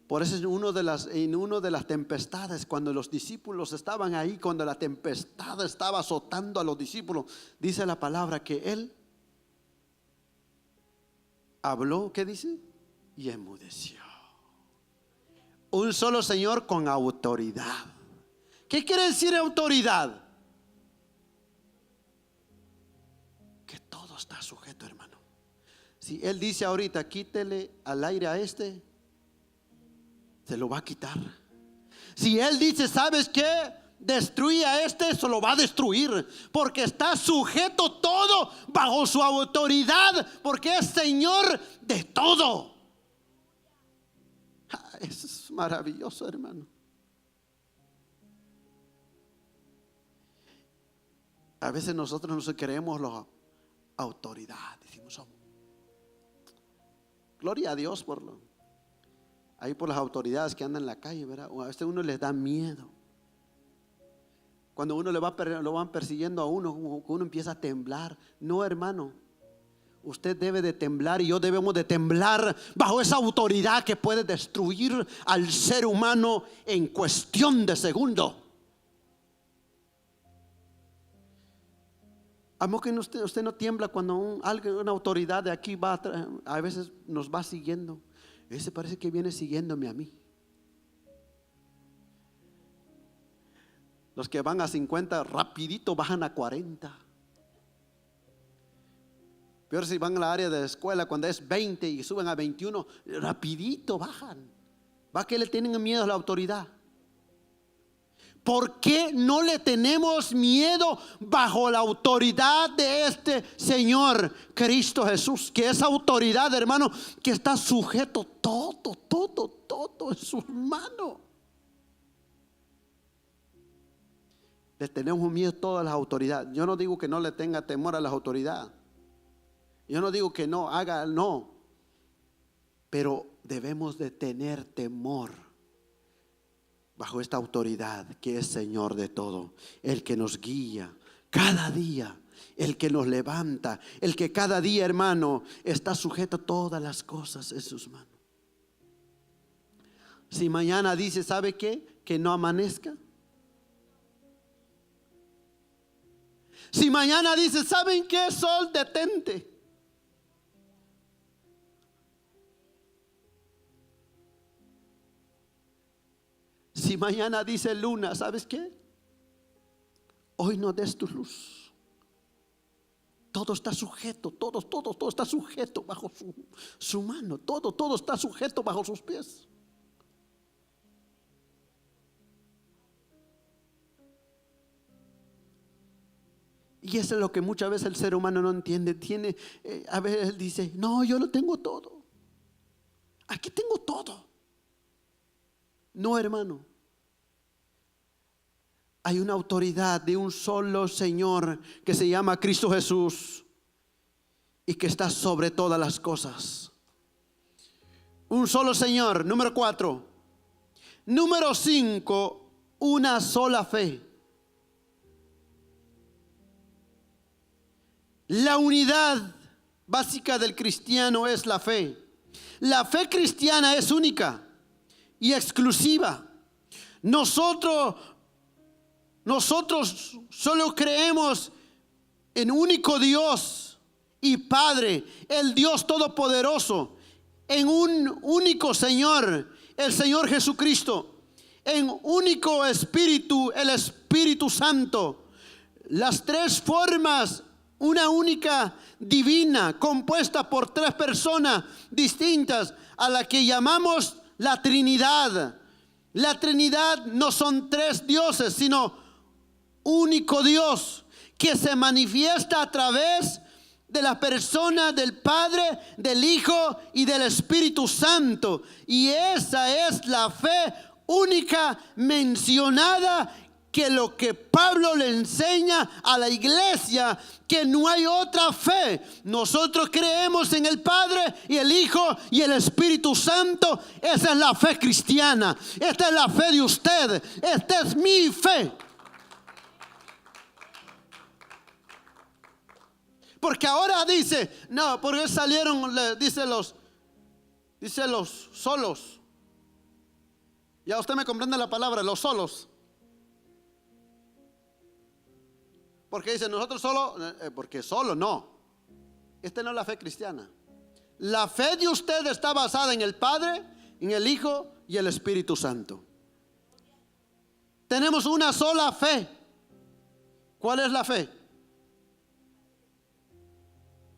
Por eso en una de las tempestades, cuando los discípulos estaban ahí, cuando la tempestad estaba azotando a los discípulos, dice la palabra que Él habló, ¿qué dice? Y enmudeció. Un solo Señor con autoridad. ¿Qué quiere decir autoridad? Que todo está sujeto, hermano. Si Él dice ahorita, quítele al aire a este, se lo va a quitar. Si Él dice, ¿sabes qué? destruye a este, eso lo va a destruir, porque está sujeto todo bajo su autoridad, porque es Señor de todo. Eso es maravilloso, hermano. A veces nosotros nos creemos la autoridad, decimos, oh, gloria a Dios ahí por las autoridades que andan en la calle, ¿verdad? O a veces uno les da miedo. Cuando uno lo van persiguiendo a uno, uno empieza a temblar. No, hermano, usted debe de temblar y yo debemos de temblar bajo esa autoridad que puede destruir al ser humano en cuestión de segundo. ¿Amo que usted no tiembla cuando una autoridad de aquí a veces nos va siguiendo? Ese parece que viene siguiéndome a mí. Los que van a 50 rapidito bajan a 40. Peor si van a la área de la escuela cuando es 20 y suben a 21, rapidito bajan. ¿Va que le tienen miedo a la autoridad? ¿Por qué no le tenemos miedo bajo la autoridad de este Señor Cristo Jesús? Que esa autoridad, hermano, que está sujeto todo en sus manos. Le tenemos miedo a todas las autoridades. Yo no digo que no le tenga temor a las autoridades. Yo no digo que no haga, no. Pero debemos de tener temor bajo esta autoridad que es Señor de todo, el que nos guía cada día, el que nos levanta, el que cada día, hermano, está sujeto a todas las cosas en sus manos. Si mañana dice, ¿sabe qué? Que no amanezca. Si mañana dice, ¿saben qué? Sol, detente. Si mañana dice luna, ¿sabes qué? Hoy no des tu luz. Todo está sujeto, todo está sujeto bajo su mano. Todo está sujeto bajo sus pies. Y eso es lo que muchas veces el ser humano no entiende. A veces él dice, no, yo lo tengo todo. Aquí tengo todo. No, hermano. Hay una autoridad de un solo Señor que se llama Cristo Jesús y que está sobre todas las cosas. Un solo Señor, número 4. Número 5, una sola fe. La unidad básica del cristiano es la fe. La fe cristiana es única y exclusiva. Nosotros solo creemos en único Dios y Padre, el Dios Todopoderoso, en un único Señor, el Señor Jesucristo, en único Espíritu, el Espíritu Santo. Las tres formas, una única divina, compuesta por tres personas distintas, a la que llamamos la Trinidad. La Trinidad no son tres dioses, sino único Dios que se manifiesta a través de la persona del Padre, del Hijo y del Espíritu Santo. Y esa es la fe única mencionada, que lo que Pablo le enseña a la iglesia, que no hay otra fe. Nosotros creemos en el Padre y el Hijo y el Espíritu Santo. Esa es la fe cristiana. Esta es la fe de usted. Esta es mi fe. Porque ahora dice, no, porque salieron, dice los solos. Ya usted me comprende la palabra, los solos. Porque dice nosotros solo, porque solo no. Esta no es la fe cristiana. La fe de usted está basada en el Padre, en el Hijo y el Espíritu Santo. Tenemos una sola fe. ¿Cuál es la fe?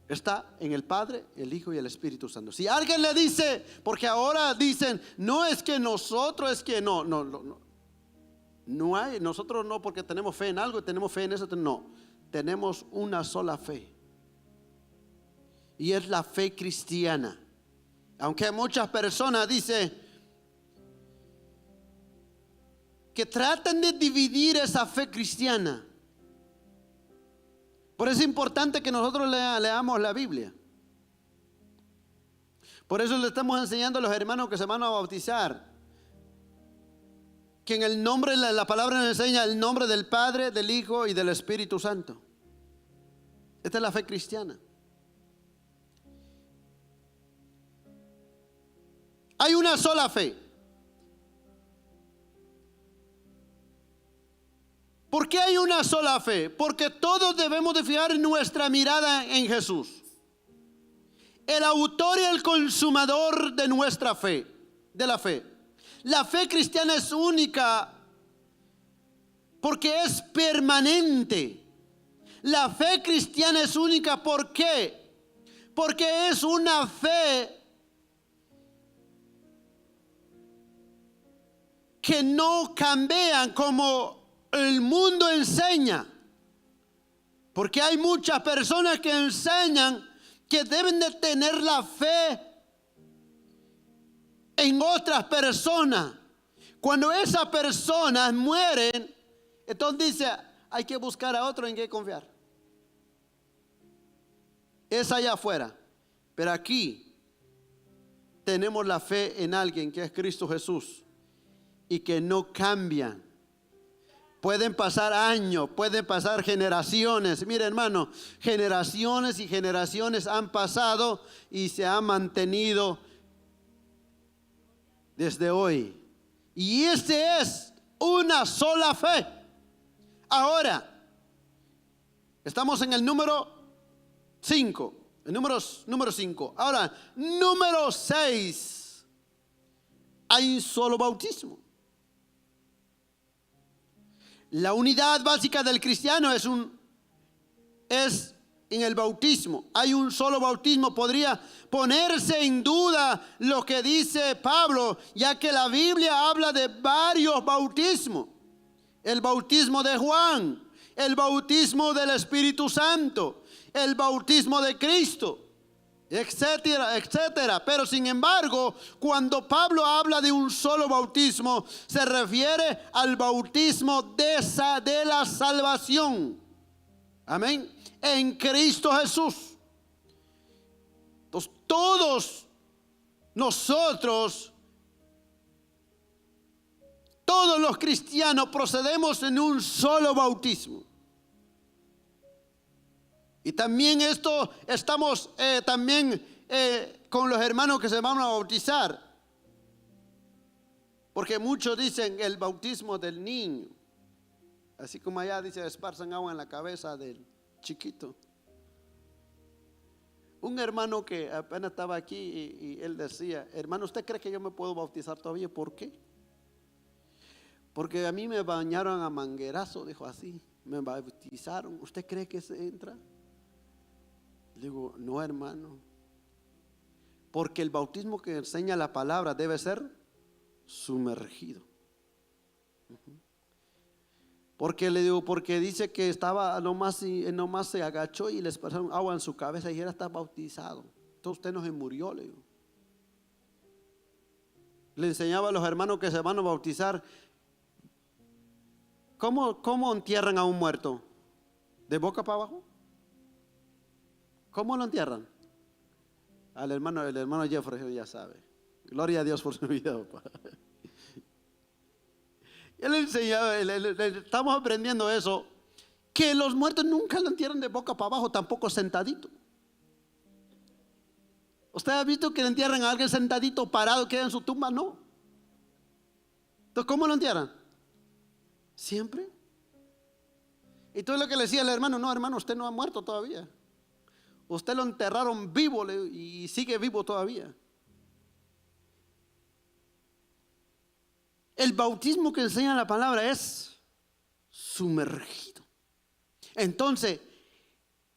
Está en el Padre, el Hijo y el Espíritu Santo. Si alguien le dice, porque ahora dicen, no es que nosotros, es que no. No hay, nosotros no porque tenemos fe en algo y tenemos fe en eso, no. Tenemos una sola fe. Y es la fe cristiana. Aunque muchas personas dicen que tratan de dividir esa fe cristiana. Por eso es importante que nosotros leamos la Biblia. Por eso le estamos enseñando a los hermanos que se van a bautizar que en el nombre, la palabra nos enseña el nombre del Padre, del Hijo y del Espíritu Santo. Esta es la fe cristiana. Hay una sola fe. ¿Por qué hay una sola fe? Porque todos debemos de fijar nuestra mirada en Jesús, el autor y el consumador de nuestra fe, de la fe. La fe cristiana es única porque es permanente. La fe cristiana es única, ¿por qué? Porque es una fe que no cambian como el mundo enseña. Porque hay muchas personas que enseñan que deben de tener la fe en otras personas. Cuando esas personas mueren, entonces dice, hay que buscar a otro en que confiar. Es allá afuera. Pero aquí tenemos la fe en alguien que es Cristo Jesús y que no cambian. Pueden pasar años, pueden pasar generaciones. Mire, hermano, generaciones y generaciones han pasado y se han mantenido desde hoy. Y esa es una sola fe. Ahora, estamos en el número 5. El número 5. Ahora, número 6. Hay un solo bautismo. La unidad básica del cristiano es en el bautismo. Hay un solo bautismo. Podría ponerse en duda lo que dice Pablo, ya que la Biblia habla de varios bautismos. El bautismo de Juan, el bautismo del Espíritu Santo, el bautismo de Cristo, etcétera, etcétera. Pero sin embargo, cuando Pablo habla de un solo bautismo, se refiere al bautismo de la salvación. Amén. En Cristo Jesús. Entonces, todos nosotros, todos los cristianos procedemos en un solo bautismo. Y también estamos también con los hermanos que se van a bautizar. Porque muchos dicen el bautismo del niño. Así como allá dice, esparzan agua en la cabeza del chiquito. Un hermano que apenas estaba aquí y él decía, hermano, ¿usted cree que yo me puedo bautizar todavía? ¿Por qué? Porque a mí me bañaron a manguerazo, dijo así, me bautizaron. ¿Usted cree que se entra? Le digo, no, hermano, porque el bautismo que enseña la palabra debe ser sumergido. Porque le digo, porque dice que estaba nomás se agachó y le pasaron agua en su cabeza y él está bautizado. Entonces usted no se murió, le digo. Le enseñaba a los hermanos que se van a bautizar. ¿Cómo entierran a un muerto? ¿De boca para abajo? ¿Cómo lo entierran? El hermano Jeffrey ya sabe. Gloria a Dios por su vida, papá. Él enseñaba, estamos aprendiendo eso, que los muertos nunca lo entierran de boca para abajo, tampoco sentadito. ¿Usted ha visto que le entierran a alguien sentadito, parado, queda en su tumba? No. Entonces, ¿cómo lo entierran? Siempre. Y todo lo que le decía el hermano, no, hermano, usted no ha muerto todavía. Usted lo enterraron vivo y sigue vivo todavía. El bautismo que enseña la palabra es sumergido. Entonces,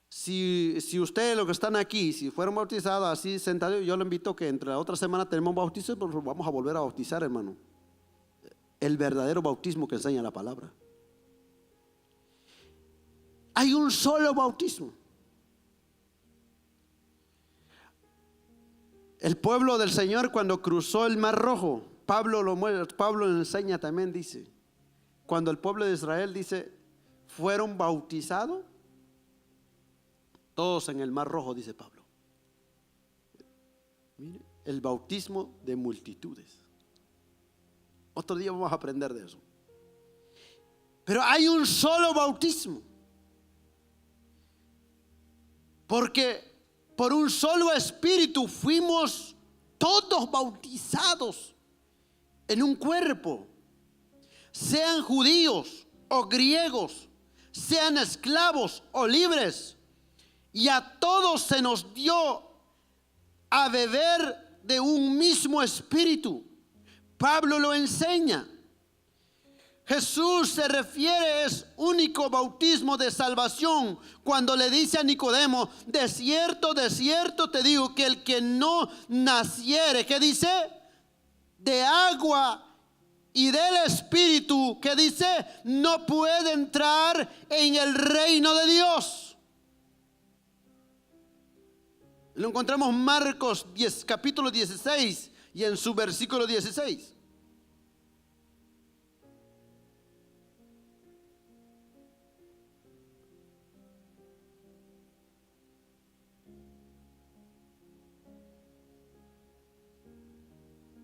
si ustedes los que están aquí, si fueron bautizados así sentados, yo lo invito que entre la otra semana tenemos bautizo, pero vamos a volver a bautizar, hermano. el verdadero bautismo que enseña la palabra. Hay un solo bautismo. El pueblo del Señor cuando cruzó el Mar Rojo, Pablo lo enseña también, dice, cuando el pueblo de Israel dice, fueron bautizados todos en el Mar Rojo, dice Pablo. Mire, el bautismo de multitudes. Otro día vamos a aprender de eso. Pero hay un solo bautismo. Porque por un solo espíritu fuimos todos bautizados en un cuerpo, sean judíos o griegos, sean esclavos o libres, y a todos se nos dio a beber de un mismo espíritu. Pablo lo enseña. Jesús se refiere, es único bautismo de salvación, cuando le dice a Nicodemo, de cierto te digo que el que no naciere, ¿qué dice? De agua y del Espíritu, ¿qué dice? No puede entrar en el reino de Dios. Lo encontramos en Marcos 10, capítulo 16 y en su versículo 16.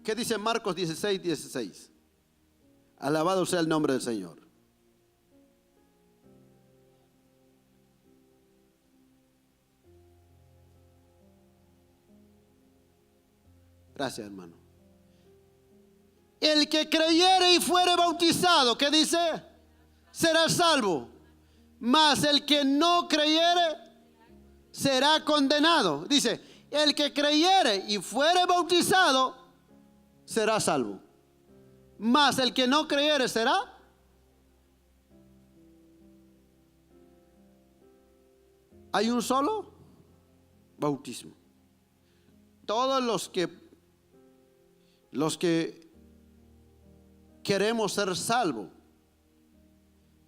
¿Qué dice Marcos 16, 16? Alabado sea el nombre del Señor. Gracias, hermano. El que creyere y fuere bautizado, ¿qué dice? Será salvo. Mas el que no creyere será condenado. Dice, el que creyere y fuere bautizado será salvo. Mas el que no creyere será. Hay un solo bautismo. Todos los que queremos ser salvos,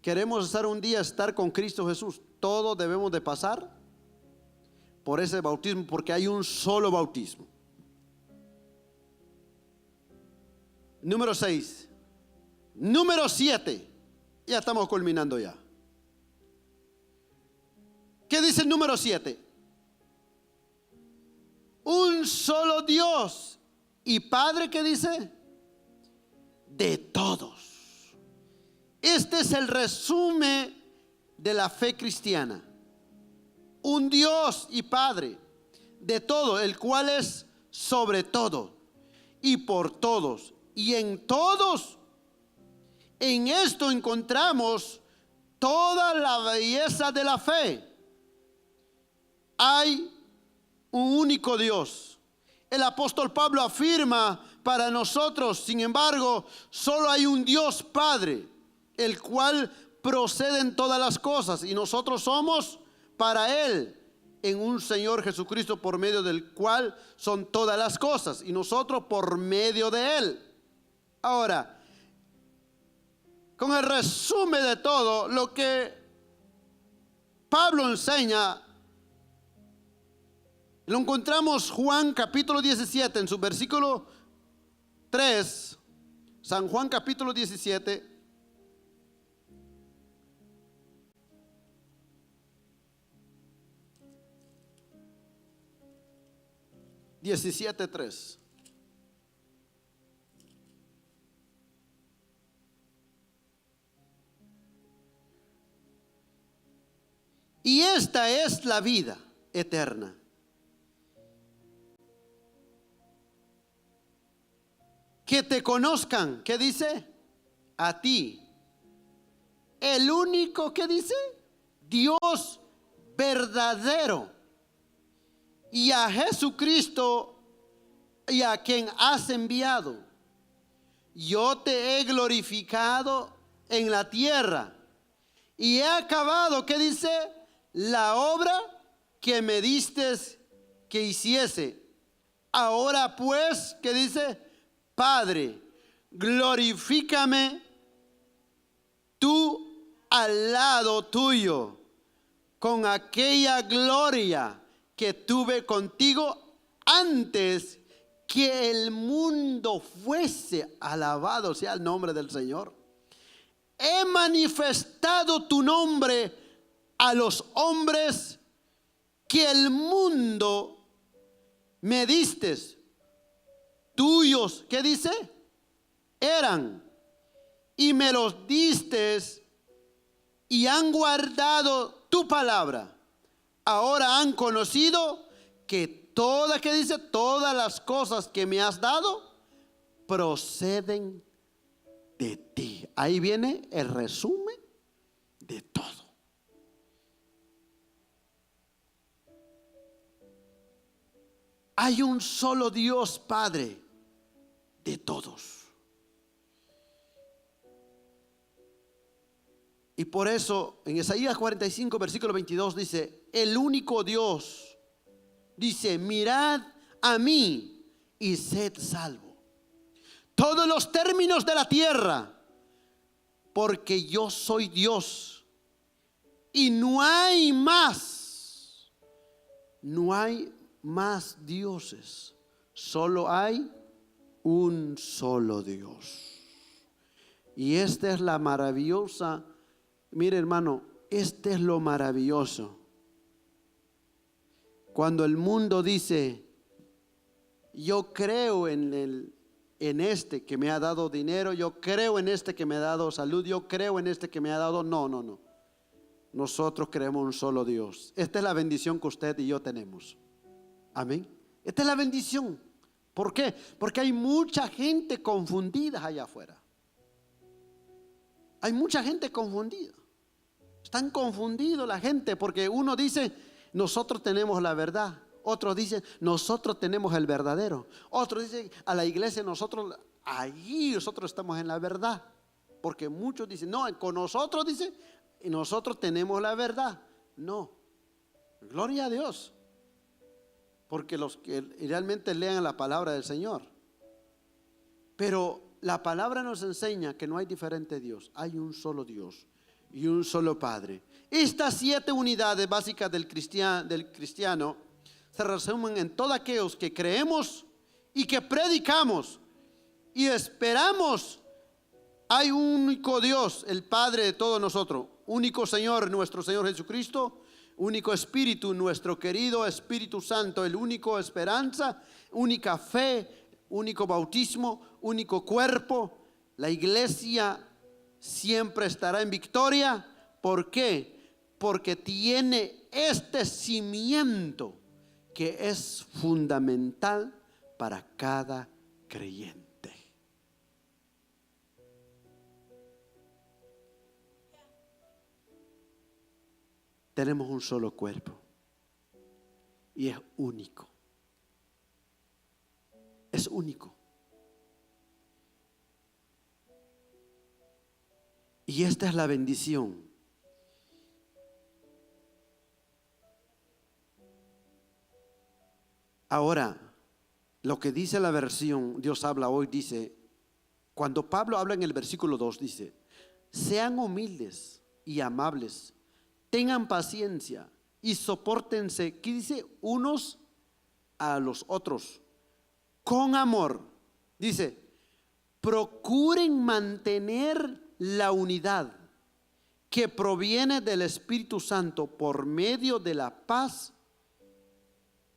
queremos estar un día estar con Cristo Jesús, todos debemos de pasar por ese bautismo, porque hay un solo bautismo. Número 6. Número 7. Ya estamos culminando ya. ¿Qué dice el número 7? Un solo Dios y Padre, ¿qué dice? De todos. Este es el resumen de la fe cristiana. Un Dios y Padre de todo, el cual es sobre todo y por todos y en todos. En esto encontramos toda la belleza de la fe. Hay un único Dios. El apóstol Pablo afirma para nosotros, sin embargo, solo hay un Dios Padre, el cual procede en todas las cosas, y nosotros somos para Él en un Señor Jesucristo, por medio del cual son todas las cosas, y nosotros por medio de Él. Ahora, con el resumen de todo lo que Pablo enseña, lo encontramos Juan capítulo 17 en su versículo 3. San Juan capítulo 17. (17:3). Y esta es la vida eterna, que te conozcan, ¿qué dice? A ti, el único, ¿qué dice? Dios verdadero, y a Jesucristo, y a quien has enviado. Yo te he glorificado en la tierra, y he acabado, ¿qué dice? La obra que me diste que hiciese. Ahora pues, ¿qué dice? Padre, glorifícame tú al lado tuyo con aquella gloria que tuve contigo antes que el mundo fuese. Alabado sea el nombre del Señor. He manifestado tu nombre a los hombres que el mundo me diste. Tuyos, ¿qué dice? Eran, y me los diste y han guardado tu palabra. Ahora han conocido que ¿qué dice? Todas las cosas que me has dado proceden de ti. Ahí viene el resumen de todo. Hay un solo Dios Padre de todos. Y por eso en Isaías 45 versículo 22 dice: el único Dios dice, mirad a mí y sed salvo todos los términos de la tierra, porque yo soy Dios y no hay más dioses, solo hay un solo Dios. Y esta es la maravillosa, mire hermano, este es lo maravilloso. Cuando el mundo dice, yo creo en este que me ha dado dinero, yo creo en este que me ha dado salud, yo creo en este que me ha dado, no. Nosotros creemos un solo Dios. Esta es la bendición que usted y yo tenemos. Amén. Esta es la bendición. ¿Por qué? Porque hay mucha gente confundida allá afuera. Hay mucha gente confundida. Están confundidos la gente porque uno dice, nosotros tenemos la verdad. Otros dicen, nosotros tenemos el verdadero. Otros dicen, a la iglesia nosotros estamos en la verdad. Porque muchos dicen, no, con nosotros dicen, y nosotros tenemos la verdad. No, gloria a Dios. Porque los que realmente lean la palabra del Señor. Pero la palabra nos enseña que no hay diferente Dios. Hay un solo Dios y un solo Padre. Estas 7 unidades básicas del cristiano se resumen en todos aquellos que creemos y que predicamos y esperamos. Hay un único Dios, el Padre de todos nosotros, único Señor, nuestro Señor Jesucristo, único Espíritu, nuestro querido Espíritu Santo, el único esperanza, única fe, único bautismo, único cuerpo. La iglesia siempre estará en victoria. ¿Por qué? Porque tiene este cimiento que es fundamental para cada creyente. Tenemos un solo cuerpo y es único. Es único. Y esta es la bendición. Ahora, lo que dice la versión Dios habla hoy dice, cuando Pablo habla en el versículo 2 dice, sean humildes y amables, tengan paciencia y sopórtense, ¿qué dice? Unos a los otros, con amor. Dice, procuren mantener la unidad que proviene del Espíritu Santo por medio de la paz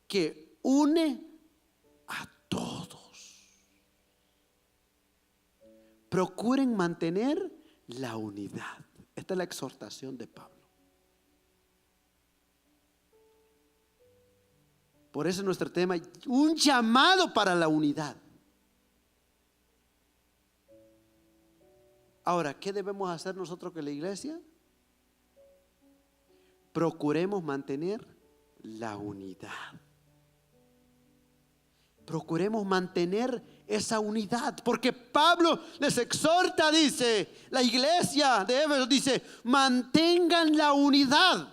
que une a todos. Procuren mantener la unidad. Esta es la exhortación de Pablo. Por eso nuestro tema, un llamado para la unidad. Ahora, ¿qué debemos hacer nosotros con la iglesia? Procuremos mantener la unidad. Procuremos mantener esa unidad, porque Pablo les exhorta, dice, la iglesia de Éfeso dice, mantengan la unidad.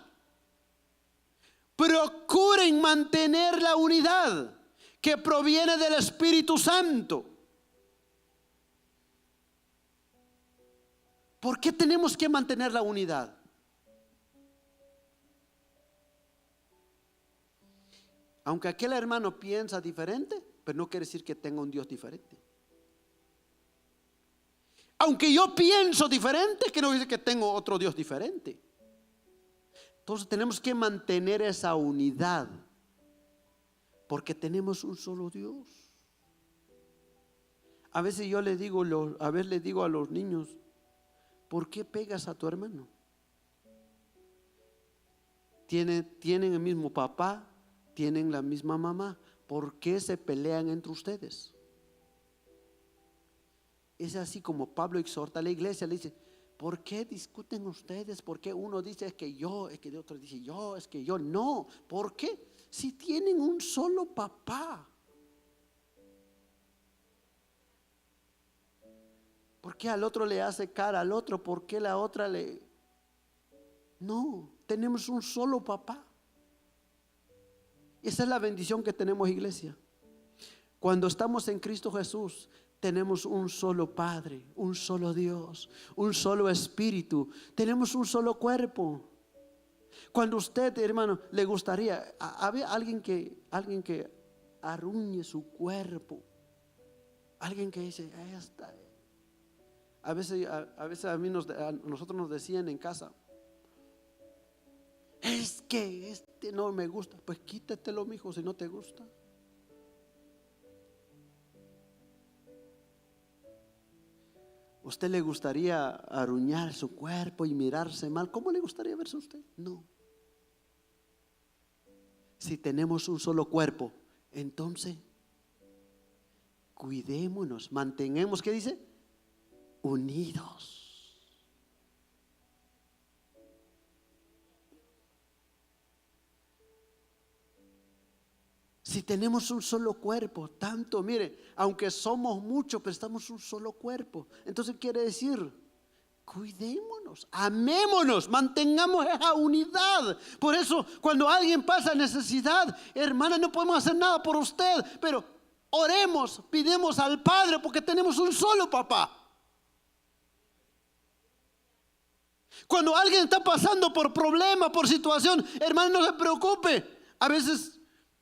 Procuren mantener la unidad que proviene del Espíritu Santo. ¿Por qué tenemos que mantener la unidad? Aunque aquel hermano piensa diferente, pero no quiere decir que tenga un Dios diferente. Aunque yo pienso diferente, que no dice que tengo otro Dios diferente. Entonces tenemos que mantener esa unidad, porque tenemos un solo Dios. A veces yo le digo, a veces les digo a los niños, ¿por qué pegas a tu hermano? Tienen el mismo papá, tienen la misma mamá. ¿Por qué se pelean entre ustedes? Es así como Pablo exhorta a la iglesia, le dice, ¿por qué discuten ustedes? ¿Por qué uno dice es que yo, es que el otro dice yo, es que yo? No, ¿por qué? Si tienen un solo papá. ¿Por qué al otro le hace cara al otro? ¿Por qué la otra le? No, tenemos un solo papá. Esa es la bendición que tenemos, iglesia. Cuando estamos en Cristo Jesús, tenemos un solo Padre, un solo Dios, un solo Espíritu. Tenemos un solo cuerpo. Cuando usted, hermano, le gustaría, había alguien que arruñe su cuerpo, alguien que dice, a veces a nosotros nos decían en casa, es que este no me gusta. Pues quítatelo, mijo, si no te gusta. ¿Usted le gustaría arruñar su cuerpo y mirarse mal? ¿Cómo le gustaría verse a usted? No. Si tenemos un solo cuerpo, entonces cuidémonos, mantengamos, ¿qué dice? Unidos. Si tenemos un solo cuerpo, tanto, mire, aunque somos muchos, pero estamos un solo cuerpo. Entonces quiere decir, cuidémonos, amémonos, mantengamos esa unidad. Por eso, cuando alguien pasa necesidad, hermana, no podemos hacer nada por usted, pero oremos, pidemos al Padre, porque tenemos un solo papá. Cuando alguien está pasando por problema, por situación, hermano, no se preocupe. A veces,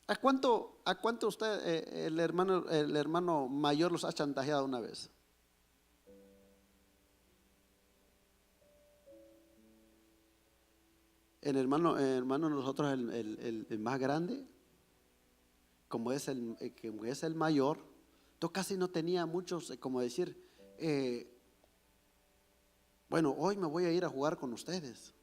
¿a cuánto usted, el hermano mayor los ha chantajeado una vez? El hermano nosotros, el más grande, como es el mayor, entonces casi no tenía muchos, como decir, bueno, hoy me voy a ir a jugar con ustedes.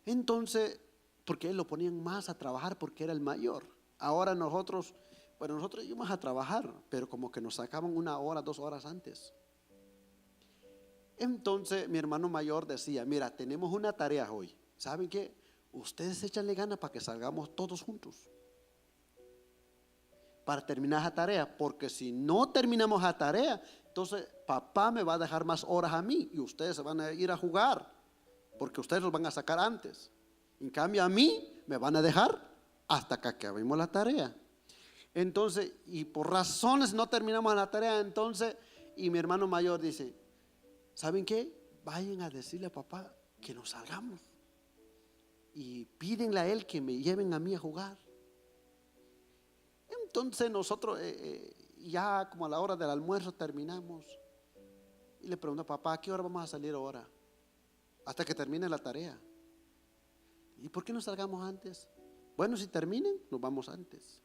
Entonces, porque él lo ponían más a trabajar porque era el mayor. Ahora nosotros íbamos a trabajar, pero como que nos sacaban 1 hora, 2 horas antes. Entonces mi hermano mayor decía, mira, tenemos una tarea hoy. ¿Saben qué? Ustedes échanle ganas para que salgamos todos juntos para terminar esa tarea, porque si no terminamos la tarea, entonces papá me va a dejar más horas a mí y ustedes se van a ir a jugar, porque ustedes los van a sacar antes. En cambio a mí me van a dejar hasta que acabemos la tarea. Entonces, y por razones no terminamos la tarea, entonces, y mi hermano mayor dice, ¿saben qué? Vayan a decirle a papá que nos salgamos y pídenle a él que me lleven a mí a jugar. Entonces nosotros ya como a la hora del almuerzo terminamos y le pregunto a papá, ¿a qué hora vamos a salir ahora? Hasta que termine la tarea. ¿Y por qué no salgamos antes? Bueno, si terminen, nos vamos antes.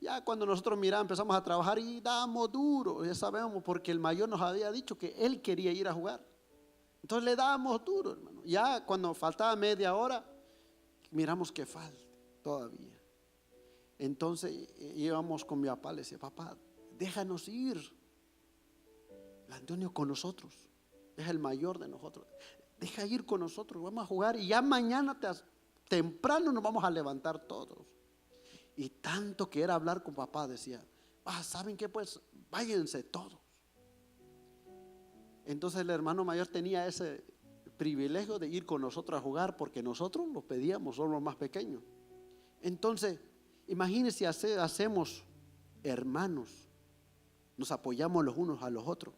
Ya cuando nosotros miramos, empezamos a trabajar y damos duro, ya sabemos, porque el mayor nos había dicho que él quería ir a jugar. Entonces le damos duro, hermano. Ya cuando faltaba media hora, miramos que falta todavía. Entonces íbamos con mi papá, le decía, papá, déjanos ir. El Antonio con nosotros, es el mayor de nosotros. Deja ir con nosotros, vamos a jugar y ya mañana temprano nos vamos a levantar todos. Y tanto que era hablar con papá, decía, ¿saben qué? Pues váyanse todos. Entonces el hermano mayor tenía ese privilegio de ir con nosotros a jugar, porque nosotros lo pedíamos, somos los más pequeños. Entonces, imagínense, hacemos hermanos, nos apoyamos los unos a los otros,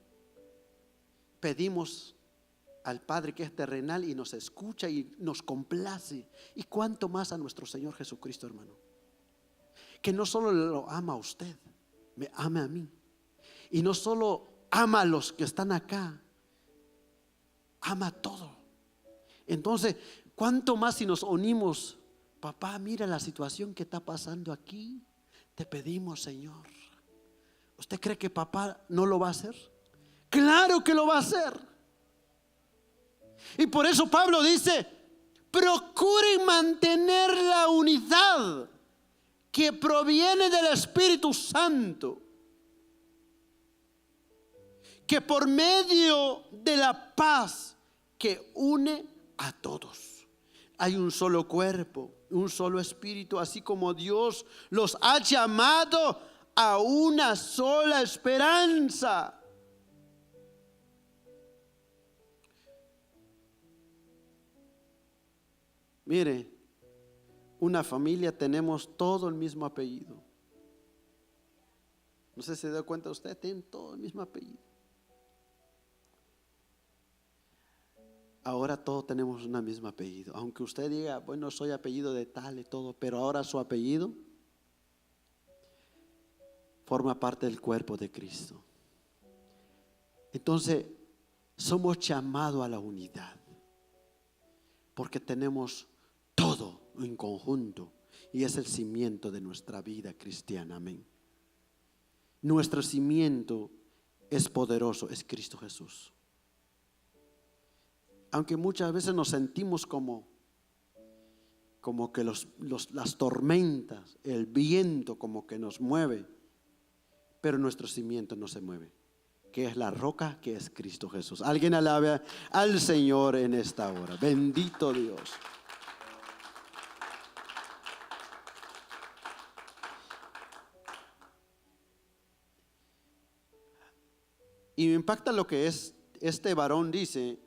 pedimos al Padre que es terrenal y nos escucha y nos complace. Y cuánto más a nuestro Señor Jesucristo, hermano, que no solo lo ama a usted, me ama a mí. Y no solo ama a los que están acá, ama todo. Entonces, cuánto más si nos unimos. Papá, mira la situación que está pasando aquí. Te pedimos, Señor. ¿Usted cree que papá no lo va a hacer? Claro que lo va a hacer. Y por eso Pablo dice: procuren mantener la unidad que proviene del Espíritu Santo, que por medio de la paz que une a todos. Hay un solo cuerpo, un solo espíritu, así como Dios los ha llamado a una sola esperanza. Mire, una familia tenemos todo el mismo apellido. No sé si se da cuenta usted, tienen todo el mismo apellido. Ahora todos tenemos un mismo apellido. Aunque usted diga, bueno, soy apellido de tal y todo, pero ahora su apellido forma parte del cuerpo de Cristo. Entonces, somos llamados a la unidad, porque tenemos todo en conjunto y es el cimiento de nuestra vida cristiana. Amén. Nuestro cimiento es poderoso, es Cristo Jesús. Aunque muchas veces nos sentimos como que las tormentas, el viento como que nos mueve, pero nuestro cimiento no se mueve, que es la roca, que es Cristo Jesús. Alguien alabe al Señor en esta hora. Bendito Dios. Y me impacta lo que este varón dice: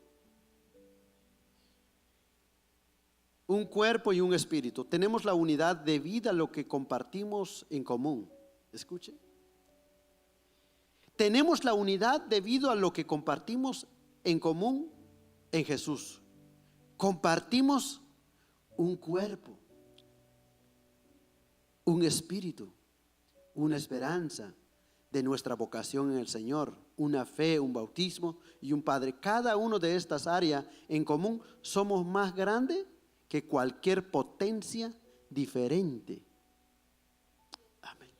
un cuerpo y un espíritu. Tenemos la unidad debido a lo que compartimos en común. Escuche. Tenemos la unidad debido a lo que compartimos en común en Jesús. Compartimos un cuerpo, un espíritu, una esperanza de nuestra vocación en el Señor, una fe, un bautismo y un Padre. Cada uno de estas áreas en común somos más grandes que cualquier potencia diferente. Amén.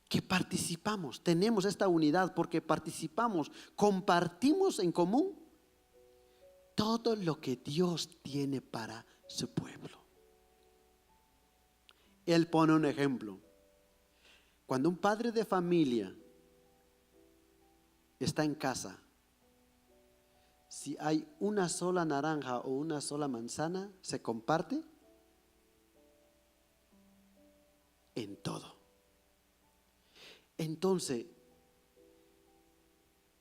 Que participamos, tenemos esta unidad porque participamos, compartimos en común todo lo que Dios tiene para su pueblo. Él pone un ejemplo. Cuando un padre de familia está en casa, si hay una sola naranja o una sola manzana, se comparte en todo. Entonces,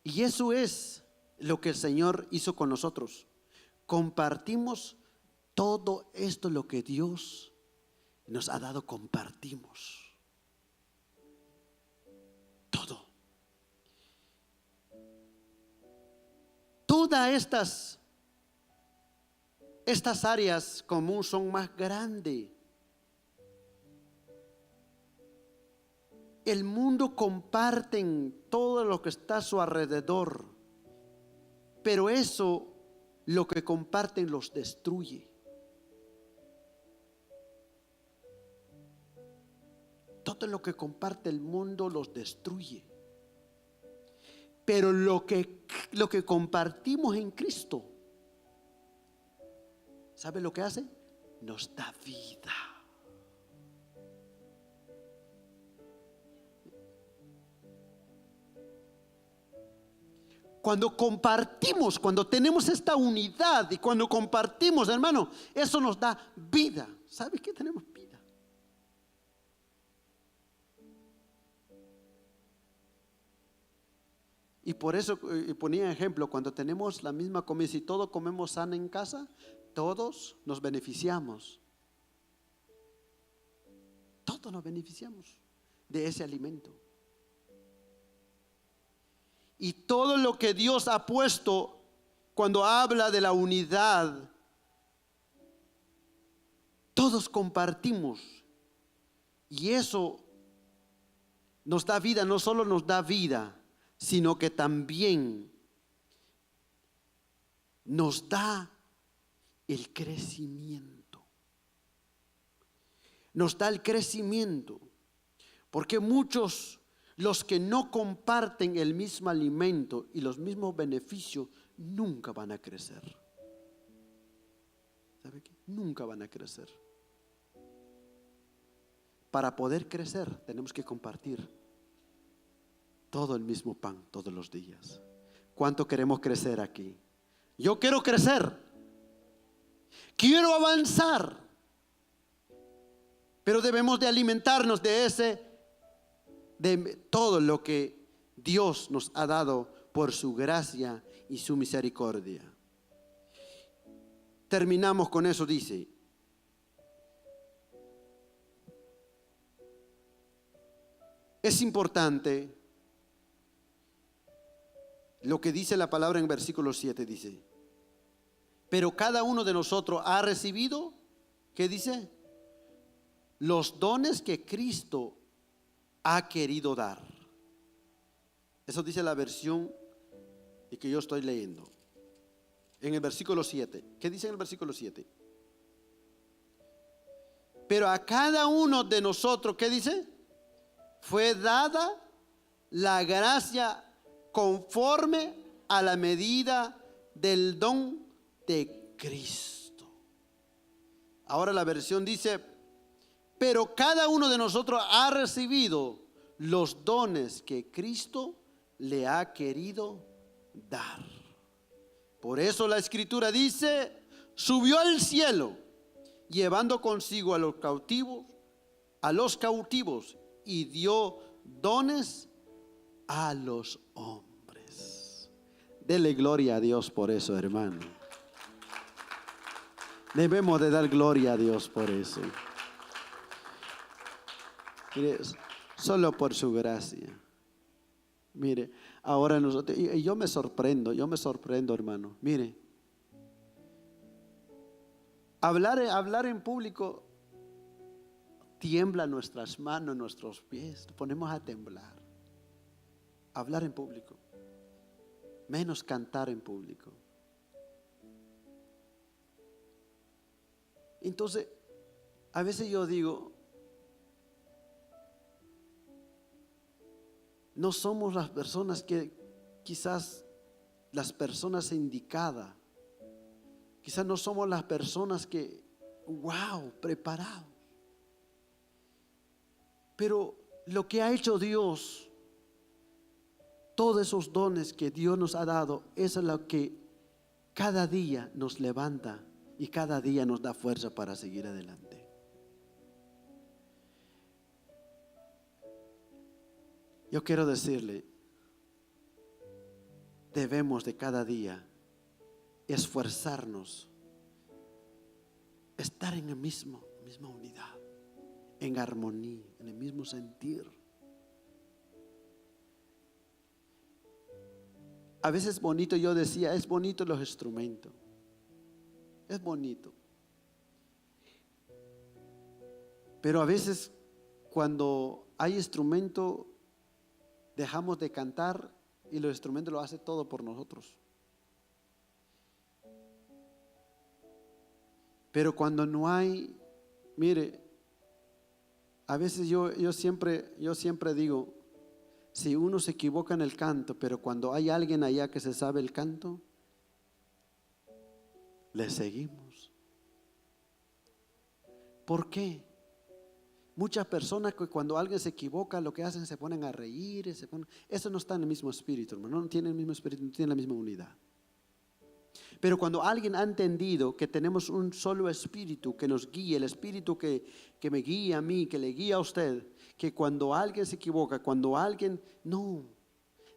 y eso es lo que el Señor hizo con nosotros. Compartimos todo esto, lo que Dios nos ha dado, compartimos todo. Todas estas áreas comunes son más grandes. El mundo comparte todo lo que está a su alrededor, pero eso, lo que comparten, los destruye. Todo lo que comparte el mundo los destruye. Pero lo que compartimos en Cristo, ¿sabe lo que hace? Nos da vida. Cuando compartimos, cuando tenemos esta unidad y cuando compartimos, hermano, eso nos da vida. ¿Sabe qué? Tenemos vida. Y por eso ponía ejemplo, cuando tenemos la misma comida, si todos comemos sano en casa, todos nos beneficiamos. Todos nos beneficiamos de ese alimento. y todo lo que Dios ha puesto cuando habla de la unidad, todos compartimos. Y eso nos da vida, no solo nos da vida, sino que también nos da el crecimiento. Nos da el crecimiento. Porque muchos, los que no comparten el mismo alimento y los mismos beneficios, nunca van a crecer. ¿Sabe qué? Nunca van a crecer. Para poder crecer tenemos que compartir todo el mismo pan todos los días. ¿Cuánto queremos crecer aquí? Yo quiero crecer. Quiero avanzar. Pero debemos de alimentarnos de todo lo que Dios nos ha dado por su gracia y su misericordia. Terminamos con eso, dice. Es importante lo que dice la palabra en versículo 7, dice, pero cada uno de nosotros ha recibido, ¿qué dice? Los dones que Cristo ha querido dar. Eso dice la versión y que yo estoy leyendo. En el versículo 7. ¿Qué dice en el versículo 7? Pero a cada uno de nosotros, ¿qué dice? Fue dada la gracia conforme a la medida del don de Cristo. Ahora la versión dice, pero cada uno de nosotros ha recibido los dones que Cristo le ha querido dar. Por eso la Escritura dice, subió al cielo, llevando consigo a los cautivos, y dio dones a los hombres. Dele gloria a Dios por eso, hermano. Debemos de dar gloria a Dios por eso. Mire, solo por su gracia. Mire, ahora nosotros, y yo me sorprendo, hermano. Mire, hablar en público tiembla nuestras manos, nuestros pies, nos ponemos a temblar. Hablar en público, menos cantar en público. Entonces, a veces yo digo, no somos las personas que quizás las personas indicadas, quizás no somos las personas que, wow, preparados. Pero lo que ha hecho Dios, todos esos dones que Dios nos ha dado, eso es lo que cada día nos levanta y cada día nos da fuerza para seguir adelante. Yo quiero decirle, debemos de cada día esforzarnos, estar en la misma unidad, en armonía, en el mismo sentir. A veces es bonito, yo decía, es bonito los instrumentos, es bonito. Pero a veces cuando hay instrumento, dejamos de cantar y los instrumentos lo hacen todo por nosotros. Pero cuando no hay, mire, a veces yo siempre digo, si uno se equivoca en el canto, pero cuando hay alguien allá que se sabe el canto, le seguimos. ¿Por qué? Muchas personas que cuando alguien se equivoca, lo que hacen se ponen a reír, eso no está en el mismo espíritu, hermano, no tiene el mismo espíritu, no tiene la misma unidad. Pero cuando alguien ha entendido que tenemos un solo espíritu que nos guía, el espíritu que me guía a mí, que le guía a usted, que cuando alguien se equivoca, no,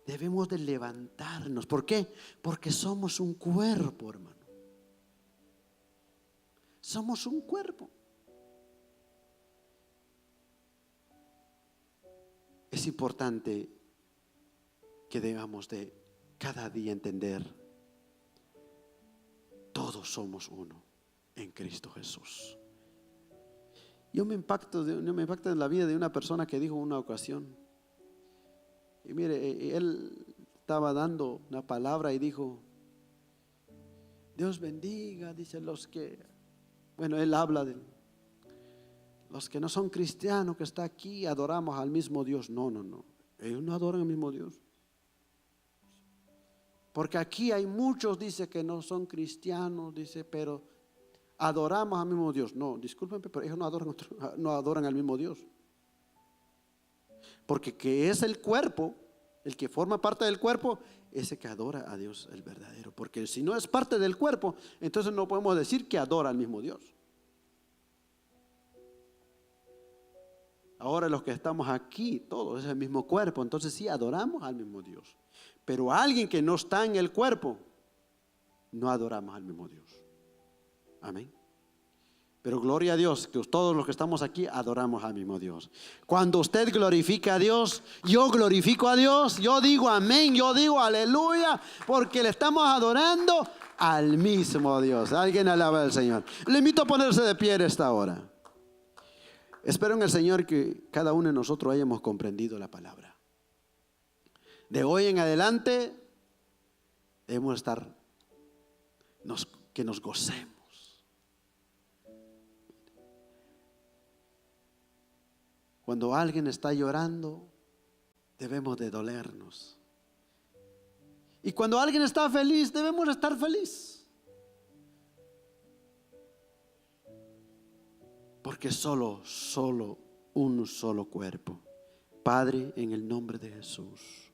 debemos de levantarnos. ¿Por qué? Porque somos un cuerpo, hermano. Somos un cuerpo. Es importante que debamos de cada día entender, todos somos uno en Cristo Jesús. Yo me impacto en la vida de una persona que dijo una ocasión, y mire, él estaba dando una palabra y dijo: Dios bendiga, dice, los que, bueno, él habla de los que no son cristianos, que está aquí, adoramos al mismo Dios. No, ellos no adoran al mismo Dios. Porque aquí hay muchos, dice, que no son cristianos, dice, pero adoramos al mismo Dios. No, discúlpenme, pero ellos no adoran al mismo Dios. Porque que es el cuerpo, el que forma parte del cuerpo, ese que adora a Dios el verdadero. Porque si no es parte del cuerpo, entonces no podemos decir que adora al mismo Dios. Ahora los que estamos aquí, todos es el mismo cuerpo, entonces sí adoramos al mismo Dios. Pero a alguien que no está en el cuerpo, no adoramos al mismo Dios. Amén. Pero gloria a Dios, que todos los que estamos aquí adoramos al mismo Dios. Cuando usted glorifica a Dios, yo glorifico a Dios, yo digo amén, yo digo aleluya, porque le estamos adorando al mismo Dios. Alguien alaba al Señor. Le invito a ponerse de pie en esta hora. Espero en el Señor que cada uno de nosotros hayamos comprendido la palabra. De hoy en adelante debemos estar, que nos gocemos. Cuando alguien está llorando, debemos de dolernos. Y cuando alguien está feliz, debemos estar feliz. Porque solo un solo cuerpo. Padre, en el nombre de Jesús,